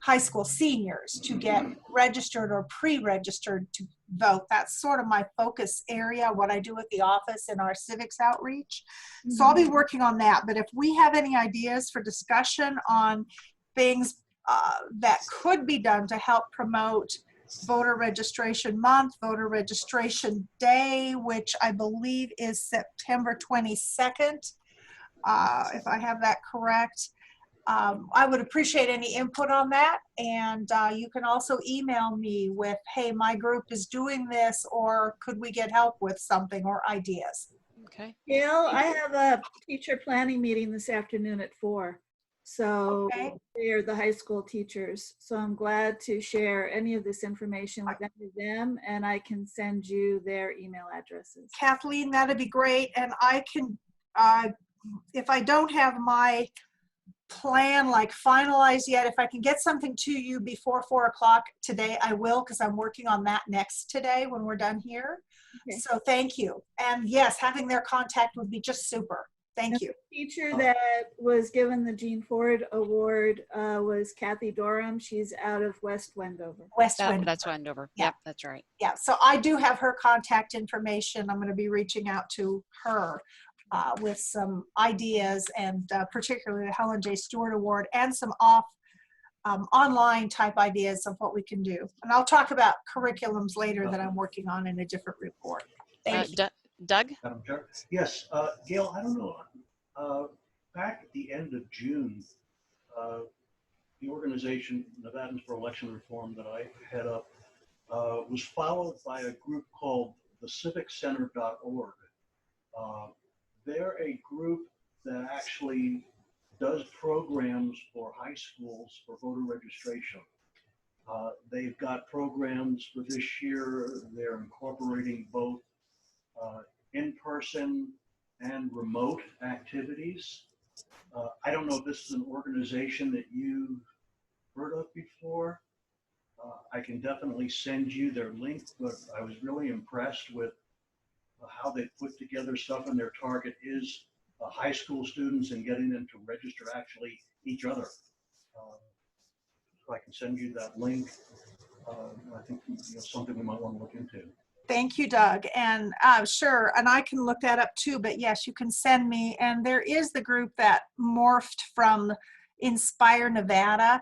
[SPEAKER 3] high school seniors to get registered or pre-registered to vote. That's sort of my focus area, what I do at the office in our civics outreach. So I'll be working on that. But if we have any ideas for discussion on things that could be done to help promote Voter Registration Month, Voter Registration Day, which I believe is September 22nd, if I have that correct. I would appreciate any input on that. And you can also email me with, hey, my group is doing this, or could we get help with something or ideas?
[SPEAKER 1] Okay.
[SPEAKER 8] Gail, I have a teacher planning meeting this afternoon at 4. So
[SPEAKER 3] Okay.
[SPEAKER 8] they're the high school teachers. So I'm glad to share any of this information with any of them, and I can send you their email addresses.
[SPEAKER 3] Kathleen, that'd be great. And I can, if I don't have my plan like finalized yet, if I can get something to you before 4 o'clock today, I will, because I'm working on that next today when we're done here. Okay. So thank you. And yes, having their contact would be just super. Thank you.
[SPEAKER 8] The teacher that was given the Jean Ford Award was Kathy Dorham. She's out of West Wendover.
[SPEAKER 3] Wendover.
[SPEAKER 1] That's Wendover.
[SPEAKER 3] Yeah.
[SPEAKER 1] Yep, that's right.
[SPEAKER 3] Yeah, so I do have her contact information. I'm going to be reaching out to her with some ideas, and particularly the Helen J. Stewart Award and some online type ideas of what we can do. And I'll talk about curriculums later that I'm working on in a different report. Thank you.
[SPEAKER 1] Doug?
[SPEAKER 5] Madam Chair? Yes, Gail, I don't know, back at the end of June, the organization Nevadans for Election Reform that I head up was followed by a group called theciviccenter.org. They're a group that actually does programs for high schools for voter registration. They've got programs for this year. They're incorporating both in-person and remote activities. I don't know if this is an organization that you've heard of before. I can definitely send you their link, but I was really impressed with how they put together stuff, and their target is high school students and getting them to register actually each other. So I can send you that link. I think it's something we might want to look into.
[SPEAKER 3] Thank you, Doug. And sure, and I can look that up too, but yes, you can send me. And there is the group that morphed from Inspire Nevada.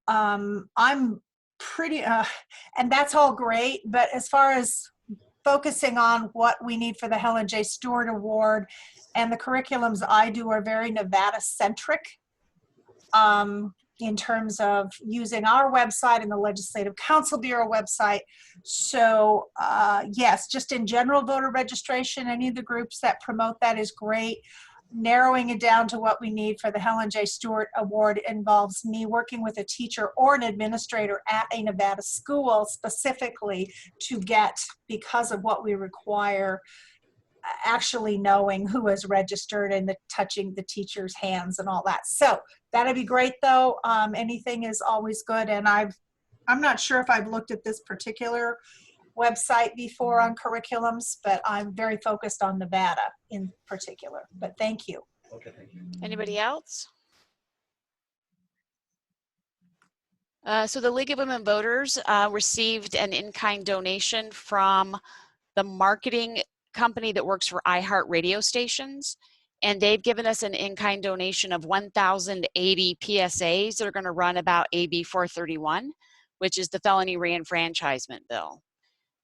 [SPEAKER 3] I'm pretty, and that's all great, but as far as focusing on what we need for the Helen J. Stewart Award, and the curriculums I do are very Nevada-centric. In terms of using our website and the Legislative Council Bureau website. So yes, just in general voter registration, any of the groups that promote that is great. Narrowing it down to what we need for the Helen J. Stewart Award involves me working with a teacher or an administrator at a Nevada school specifically to get, because of what we require, actually knowing who is registered and touching the teacher's hands and all that. So that'd be great though. Anything is always good. And I'm not sure if I've looked at this particular website before on curriculums, but I'm very focused on Nevada in particular. But thank you.
[SPEAKER 5] Okay, thank you.
[SPEAKER 1] Anybody else? So the League of Women Voters received an in-kind donation from the marketing company that works for iHeart radio stations, and they've given us an in-kind donation of 1,080 PSAs that are going to run about AB 431, which is the felony reenfranchisement bill.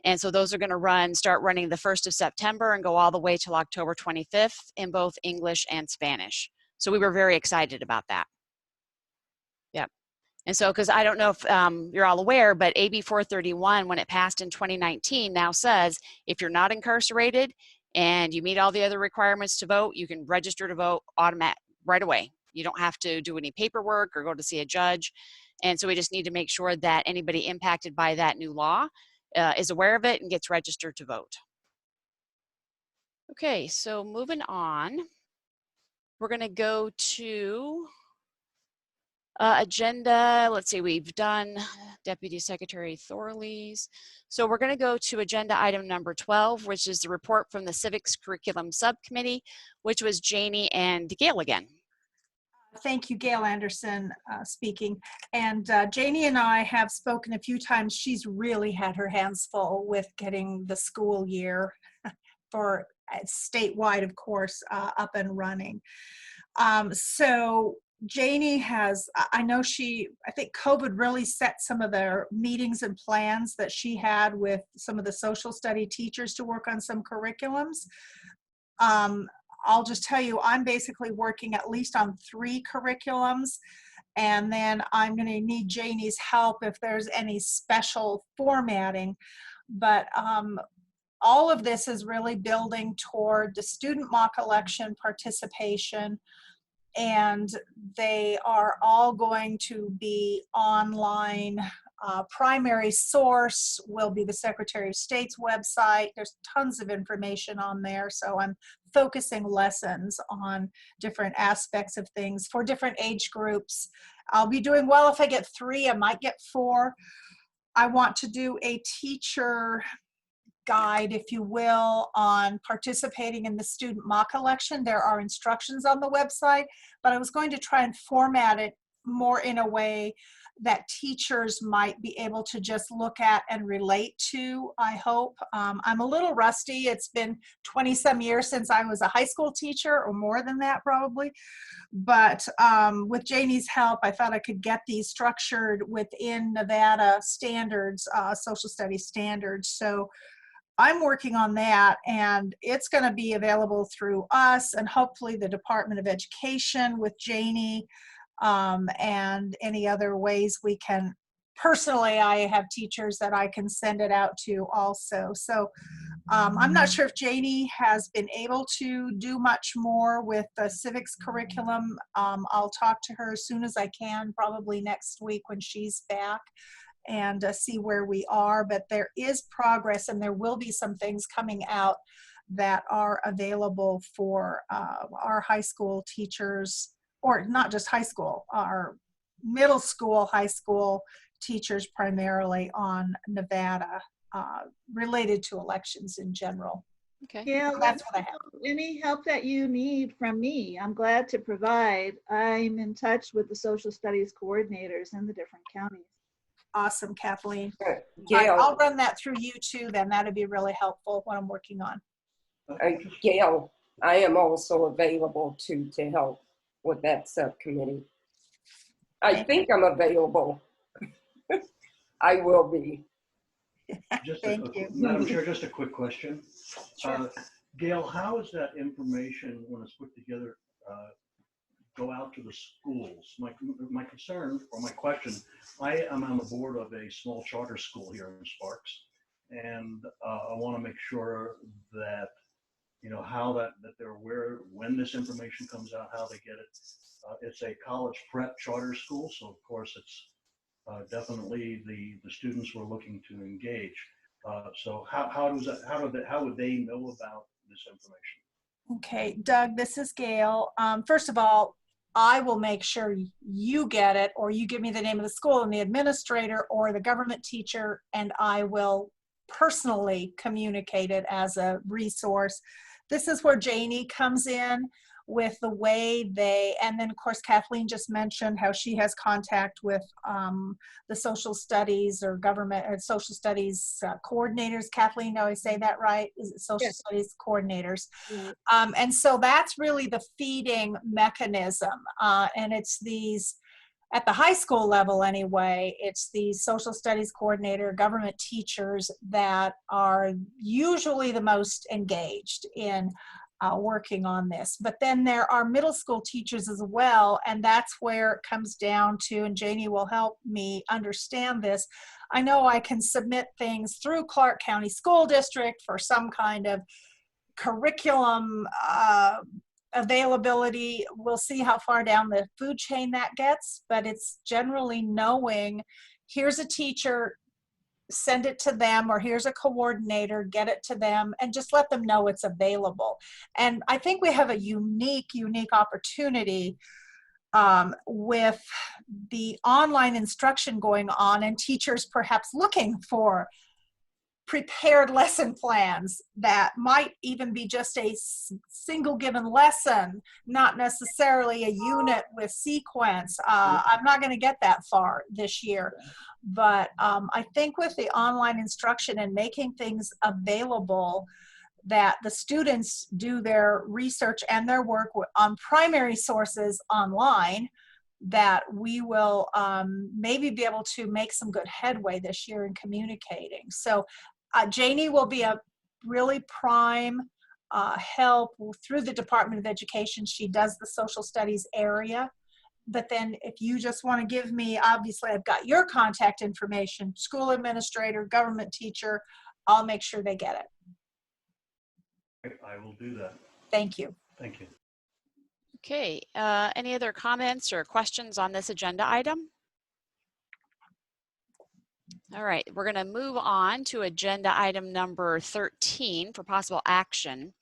[SPEAKER 1] And so those are going to start running the 1st of September and go all the way till October 25th in both English and Spanish. So we were very excited about that. Yep. And so, because I don't know if you're all aware, but AB 431, when it passed in 2019, now says if you're not incarcerated and you meet all the other requirements to vote, you can register to vote right away. You don't have to do any paperwork or go to see a judge. And so we just need to make sure that anybody impacted by that new law is aware of it and gets registered to vote. Okay, so moving on, we're going to go to Agenda, let's see, we've done Deputy Secretary Thorley's. So we're going to go to agenda item number 12, which is the report from the Civics Curriculum Subcommittee, which was Janie and Gail again.
[SPEAKER 3] Thank you, Gail Anderson speaking. And Janie and I have spoken a few times. She's really had her hands full with getting the school year for statewide, of course, up and running. So Janie has, I think COVID really set some of their meetings and plans that she had with some of the social study teachers to work on some curriculums. I'll just tell you, I'm basically working at least on 3 curriculums, and then I'm going to need Janie's help if there's any special formatting. But all of this is really building toward the student mock election participation, and they are all going to be online. Primary source will be the Secretary of State's website. There's tons of information on there, so I'm focusing lessons on different aspects of things for different age groups. I'll be doing well if I get 3. I might get 4. I want to do a teacher guide, if you will, on participating in the student mock election. There are instructions on the website, but I was going to try and format it more in a way that teachers might be able to just look at and relate to, I hope. I'm a little rusty. It's been 20-some years since I was a high school teacher, or more than that probably. But with Janie's help, I thought I could get these structured within Nevada standards, social studies standards. So I'm working on that, and it's going to be available through us and hopefully the Department of Education with Janie, and any other ways we can. Personally, I have teachers that I can send it out to also. So I'm not sure if Janie has been able to do much more with the civics curriculum. I'll talk to her as soon as I can, probably next week when she's back, and see where we are. But there is progress, and there will be some things coming out that are available for our high school teachers, or not just high school, our middle school, high school teachers primarily on Nevada, related to elections in general.
[SPEAKER 1] Okay.
[SPEAKER 8] Gail,
[SPEAKER 3] That's what I have.
[SPEAKER 8] any help that you need from me, I'm glad to provide. I'm in touch with the social studies coordinators in the different counties.
[SPEAKER 3] Awesome, Kathleen.
[SPEAKER 11] Gail,
[SPEAKER 3] I'll run that through you too, then. That'd be really helpful, what I'm working on.
[SPEAKER 11] Gail, I am also available to help with that subcommittee. I think I'm available. I will be.
[SPEAKER 3] Thank you.
[SPEAKER 5] Madam Chair, just a quick question.
[SPEAKER 3] Sure.
[SPEAKER 5] Gail, how is that information, when it's put together, go out to the schools? My concern, or my question, I am on the board of a small charter school here in Sparks, and I want to make sure that, how that they're aware when this information comes out, how they get it. It's a college prep charter school, so of course it's definitely the students we're looking to engage. So how would they know about this information?
[SPEAKER 3] Okay, Doug, this is Gail. First of all, I will make sure you get it, or you give me the name of the school and the administrator or the government teacher, and I will personally communicate it as a resource. This is where Janie comes in with the way and then of course Kathleen just mentioned how she has contact with the social studies or government or social studies coordinators. Kathleen, do I say that right? Is it social studies coordinators? And so that's really the feeding mechanism, and it's these, at the high school level anyway, it's the social studies coordinator, government teachers that are usually the most engaged in working on this. But then there are middle school teachers as well, and that's where it comes down to, and Janie will help me understand this. I know I can submit things through Clark County School District for some kind of curriculum availability. We'll see how far down the food chain that gets, but it's generally knowing, here's a teacher, send it to them, or here's a coordinator, get it to them, and just let them know it's available. And I think we have a unique opportunity with the online instruction going on and teachers perhaps looking for prepared lesson plans that might even be just a single given lesson, not necessarily a unit with sequence. I'm not going to get that far this year, but I think with the online instruction and making things available, that the students do their research and their work on primary sources online, that we will maybe be able to make some good headway this year in communicating. So Janie will be a really prime help through the Department of Education. She does the social studies area. But then if you just want to give me, obviously I've got your contact information, school administrator, government teacher, I'll make sure they get it.
[SPEAKER 5] I will do that.
[SPEAKER 3] Thank you.
[SPEAKER 5] Thank you.
[SPEAKER 1] Okay, any other comments or questions on this agenda item? All right, we're going to move on to agenda item number 13 for possible action.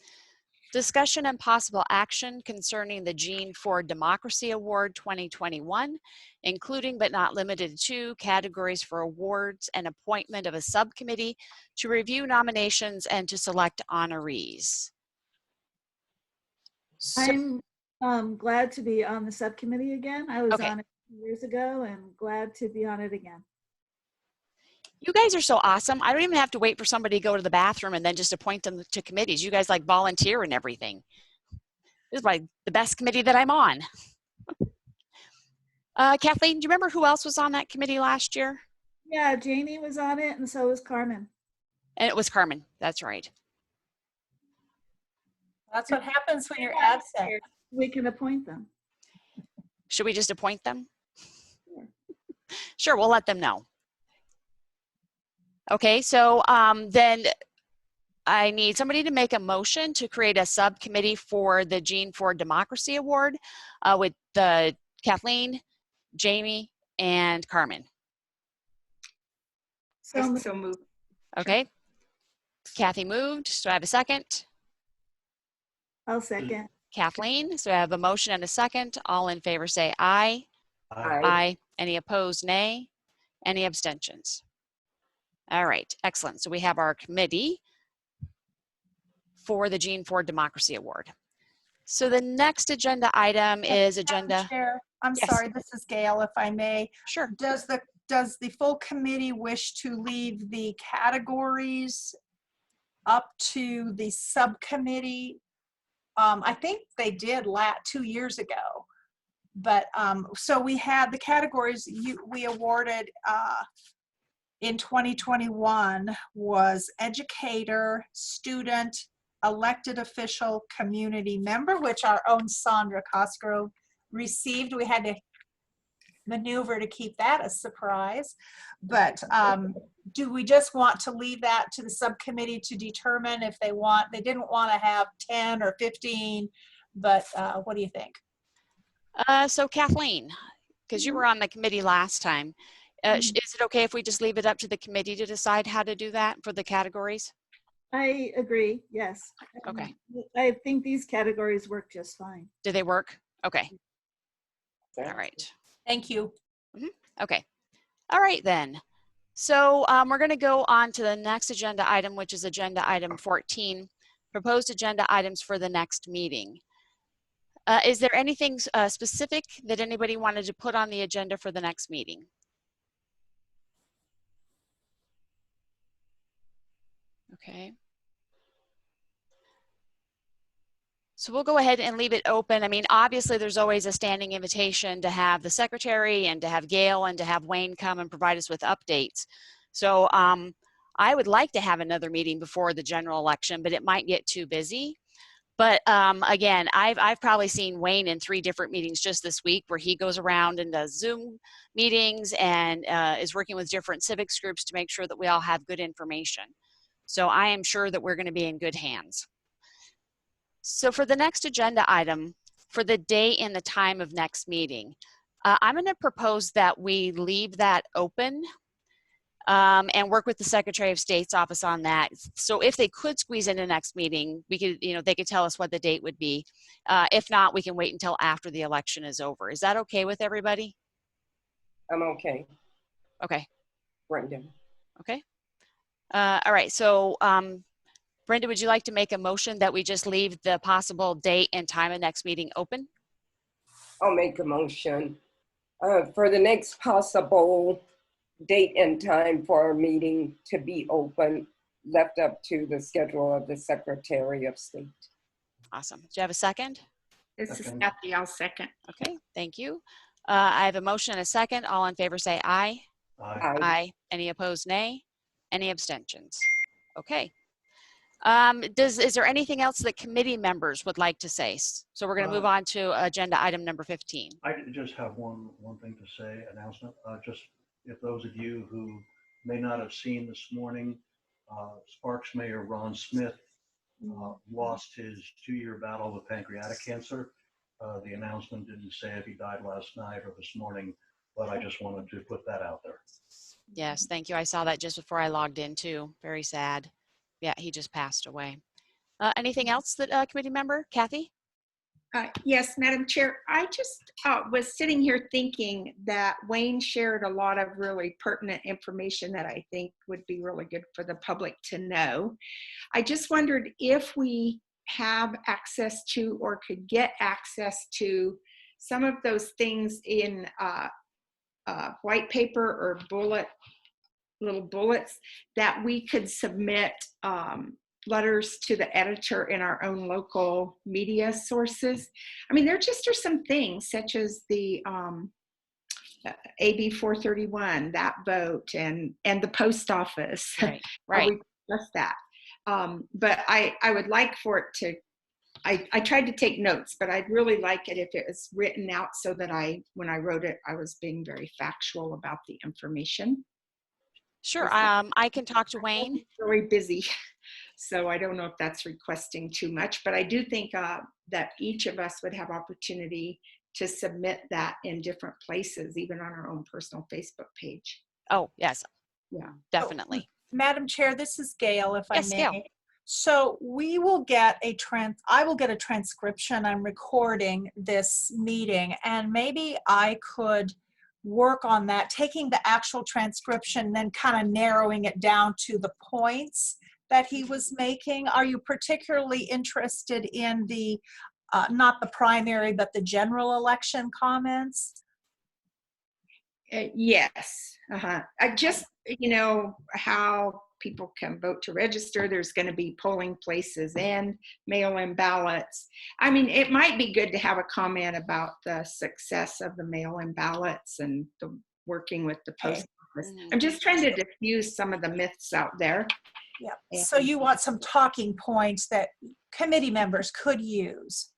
[SPEAKER 1] Discussion and possible action concerning the Gene for Democracy Award 2021, including but not limited to categories for awards and appointment of a subcommittee to review nominations and to select honorees. So,
[SPEAKER 8] I'm glad to be on the subcommittee again. I was
[SPEAKER 1] Okay.
[SPEAKER 8] on it years ago and glad to be on it again.
[SPEAKER 1] you guys are so awesome. I don't even have to wait for somebody to go to the bathroom and then just appoint them to committees. You guys like volunteer and everything. This is like the best committee that I'm on. Kathleen, do you remember who else was on that committee last year?
[SPEAKER 8] Yeah, Janie was on it and so was Carmen.
[SPEAKER 1] And it was Carmen, that's right.
[SPEAKER 3] That's what happens when you're absent.
[SPEAKER 8] We can appoint them.
[SPEAKER 1] Should we just appoint them?
[SPEAKER 8] Sure.
[SPEAKER 1] Sure, we'll let them know. Okay, so then I need somebody to make a motion to create a subcommittee for the Gene for Democracy Award with Kathleen, Jamie, and Carmen.
[SPEAKER 6] So moved.
[SPEAKER 1] Okay, Kathy moved, so I have a second.
[SPEAKER 8] I'll second.
[SPEAKER 1] Kathleen, so I have a motion and a second. All in favor say aye.
[SPEAKER 11] Aye.
[SPEAKER 1] Aye. Any opposed, nay. Any abstentions? All right, excellent. So we have our committee for the Gene for Democracy Award. So the next agenda item is agenda.
[SPEAKER 3] Madam Chair, I'm
[SPEAKER 1] Yes.
[SPEAKER 3] sorry, this is Gail, if I may.
[SPEAKER 1] Sure.
[SPEAKER 3] Does the full committee wish to leave the categories up to the subcommittee? I think they did 2 years ago. But so we had the categories we awarded in 2021 was educator, student, elected official, community member, which our own Sandra Cosgrove received. We had to maneuver to keep that a surprise. But do we just want to leave that to the subcommittee to determine if they didn't want to have 10 or 15, but what do you think?
[SPEAKER 1] So Kathleen, because you were on the committee last time, is it okay if we just leave it up to the committee to decide how to do that for the categories?
[SPEAKER 8] I agree, yes.
[SPEAKER 1] Okay.
[SPEAKER 8] I think these categories work just fine.
[SPEAKER 1] Do they work? Okay. All right.
[SPEAKER 3] Thank you.
[SPEAKER 1] Okay. All right then. So we're going to go on to the next agenda item, which is agenda item 14, proposed agenda items for the next meeting. Is there anything specific that anybody wanted to put on the agenda for the next meeting? Okay. So we'll go ahead and leave it open. I mean, obviously there's always a standing invitation to have the secretary and to have Gail and to have Wayne come and provide us with updates. So I would like to have another meeting before the general election, but it might get too busy. But again, I've probably seen Wayne in 3 different meetings just this week where he goes around and does Zoom meetings and is working with different civics groups to make sure that we all have good information. So I am sure that we're going to be in good hands. So for the next agenda item, for the day and the time of next meeting, I'm going to propose that we leave that open and work with the Secretary of State's office on that. So if they could squeeze in a next meeting, we could, they could tell us what the date would be. If not, we can wait until after the election is over. Is that okay with everybody?
[SPEAKER 11] I'm okay.
[SPEAKER 1] Okay.
[SPEAKER 11] Brenda.
[SPEAKER 1] Okay. All right. So Brenda, would you like to make a motion that we just leave the possible date and time of next meeting open?
[SPEAKER 11] I'll make a motion for the next possible date and time for our meeting to be open, left up to the schedule of the Secretary of State.
[SPEAKER 1] Awesome. Do you have a second?
[SPEAKER 6] This is
[SPEAKER 5] Second.
[SPEAKER 6] Kathy, I'll second.
[SPEAKER 1] Okay, thank you. I have a motion and a second. All in favor say aye.
[SPEAKER 5] Aye.
[SPEAKER 1] Aye. Any opposed, nay? Any abstentions? Okay. Is there anything else that committee members would like to say? So we're going to move on to agenda item number 15.
[SPEAKER 5] I just have one thing to say, announcement. Just if those of you who may not have seen this morning, Sparks Mayor Ron Smith lost his 2-year battle with pancreatic cancer. The announcement didn't say if he died last night or this morning, but I just wanted to put that out there.
[SPEAKER 1] Yes, thank you. I saw that just before I logged in too. Very sad. Yeah, he just passed away. Anything else that committee member, Kathy?
[SPEAKER 6] Yes, Madam Chair, I just was sitting here thinking that Wayne shared a lot of really pertinent information that I think would be really good for the public to know. I just wondered if we have access to or could get access to some of those things in white paper or little bullets that we could submit letters to the editor in our own local media sources. I mean, there just are some things such as the AB 431, that vote, and the post office.
[SPEAKER 1] Right, right.
[SPEAKER 6] We discussed that. But I would like for it to, I tried to take notes, but I'd really like it if it was written out so that when I wrote it, I was being very factual about the information.
[SPEAKER 1] Sure, I can talk to Wayne.
[SPEAKER 6] I'm really busy, so I don't know if that's requesting too much, but I do think that each of us would have opportunity to submit that in different places, even on our own personal Facebook page.
[SPEAKER 1] Oh, yes.
[SPEAKER 6] Yeah,
[SPEAKER 1] Definitely.
[SPEAKER 3] Madam Chair, this is Gail, if
[SPEAKER 1] Yes,
[SPEAKER 3] I may.
[SPEAKER 1] Gail.
[SPEAKER 3] So we will get I will get a transcription. I'm recording this meeting, and maybe I could work on that, taking the actual transcription, then kind of narrowing it down to the points that he was making. Are you particularly interested in the, not the primary, but the general election comments?
[SPEAKER 6] Yes. I just, how people can vote to register. There's going to be polling places and mail-in ballots. I mean, it might be good to have a comment about the success of the mail-in ballots and the working with the post office. I'm just trying to diffuse some of the myths out there.
[SPEAKER 3] Yeah. So you want some talking points that committee members could use?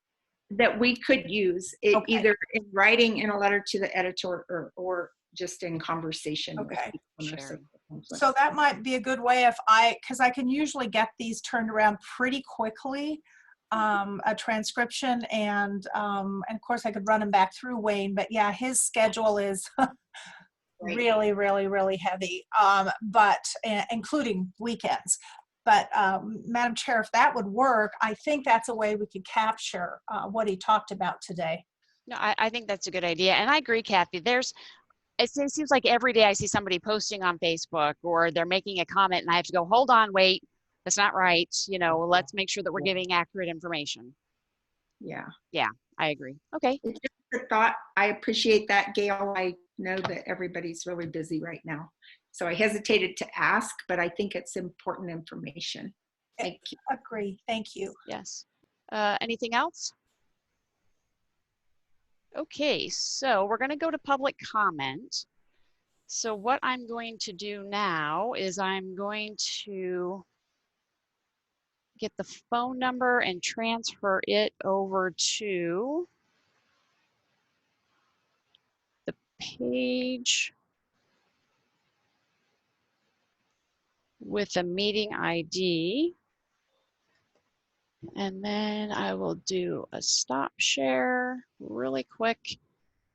[SPEAKER 6] That we could use either in writing in a letter to the editor or just in conversation.
[SPEAKER 3] Okay.
[SPEAKER 6] Sure.
[SPEAKER 3] So that might be a good way because I can usually get these turned around pretty quickly, a transcription, and of course I could run them back through Wayne, but yeah, his schedule is really, really, really heavy, but including weekends. But Madam Chair, if that would work, I think that's a way we could capture what he talked about today.
[SPEAKER 1] No, I think that's a good idea. And I agree, Kathy. It seems like every day I see somebody posting on Facebook or they're making a comment and I have to go, hold on, wait, that's not right. Let's make sure that we're giving accurate information.
[SPEAKER 6] Yeah.
[SPEAKER 1] Yeah, I agree. Okay.
[SPEAKER 6] It's just a thought. I appreciate that, Gail. I know that everybody's really busy right now. So I hesitated to ask, but I think it's important information. Thank you.
[SPEAKER 3] Agree. Thank you.
[SPEAKER 1] Yes. Anything else? Okay, so we're going to go to public comment. So what I'm going to do now is I'm going to get the phone number and transfer it over to the page with the meeting ID. And then I will do a stop share really quick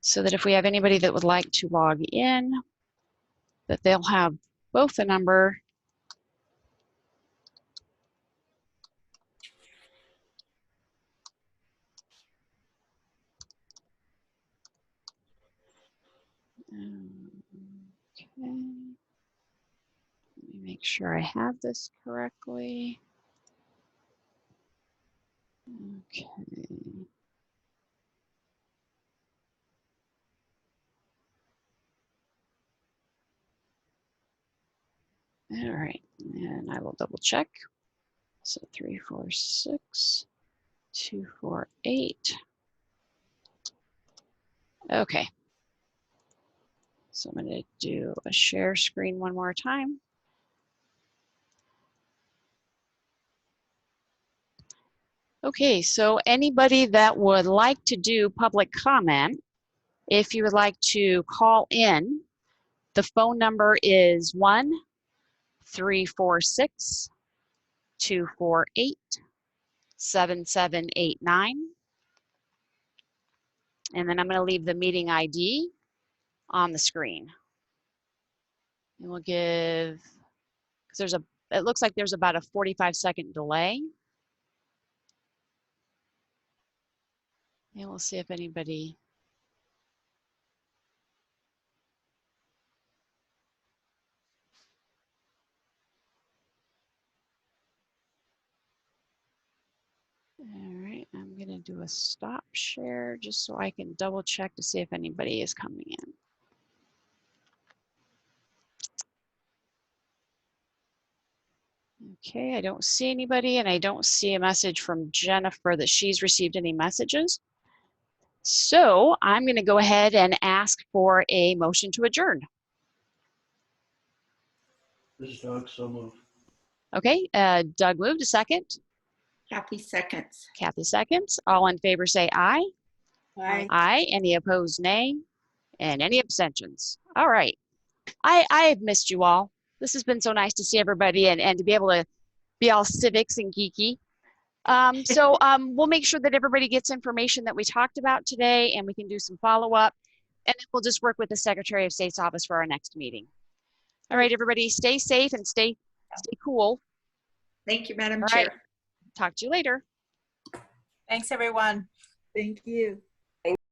[SPEAKER 1] so that if we have anybody that would like to log in, that they'll have both the number. Okay. Let me make sure I have this correctly. Okay. All right, and I will double check. So 346, 248. Okay. So I'm going to do a share screen one more time. Okay, so anybody that would like to do public comment, if you would like to call in, the phone number is 1-346-248-7789. And then I'm going to leave the meeting ID on the screen. And we'll give, because it looks like there's about a 45-second delay. And we'll see if anybody. All right, I'm going to do a stop share just so I can double check to see if anybody is coming in. Okay, I don't see anybody, and I don't see a message from Jennifer that she's received any messages. So I'm going to go ahead and ask for a motion to adjourn.
[SPEAKER 5] This is Doug, so moved.
[SPEAKER 1] Okay, Doug moved, a second.
[SPEAKER 6] Kathy seconds.
[SPEAKER 1] Kathy seconds. All in favor say aye.
[SPEAKER 8] Aye.
[SPEAKER 1] Aye. Any opposed, nay. And any abstentions. All right. I have missed you all. This has been so nice to see everybody and to be able to be all civics and geeky. So we'll make sure that everybody gets information that we talked about today, and we can do some follow-up. And then we'll just work with the Secretary of State's office for our next meeting. All right, everybody, stay safe and stay cool.
[SPEAKER 6] Thank you, Madam
[SPEAKER 1] All
[SPEAKER 6] Chair.
[SPEAKER 1] right. Talk to you later.
[SPEAKER 3] Thanks, everyone.
[SPEAKER 8] Thank you.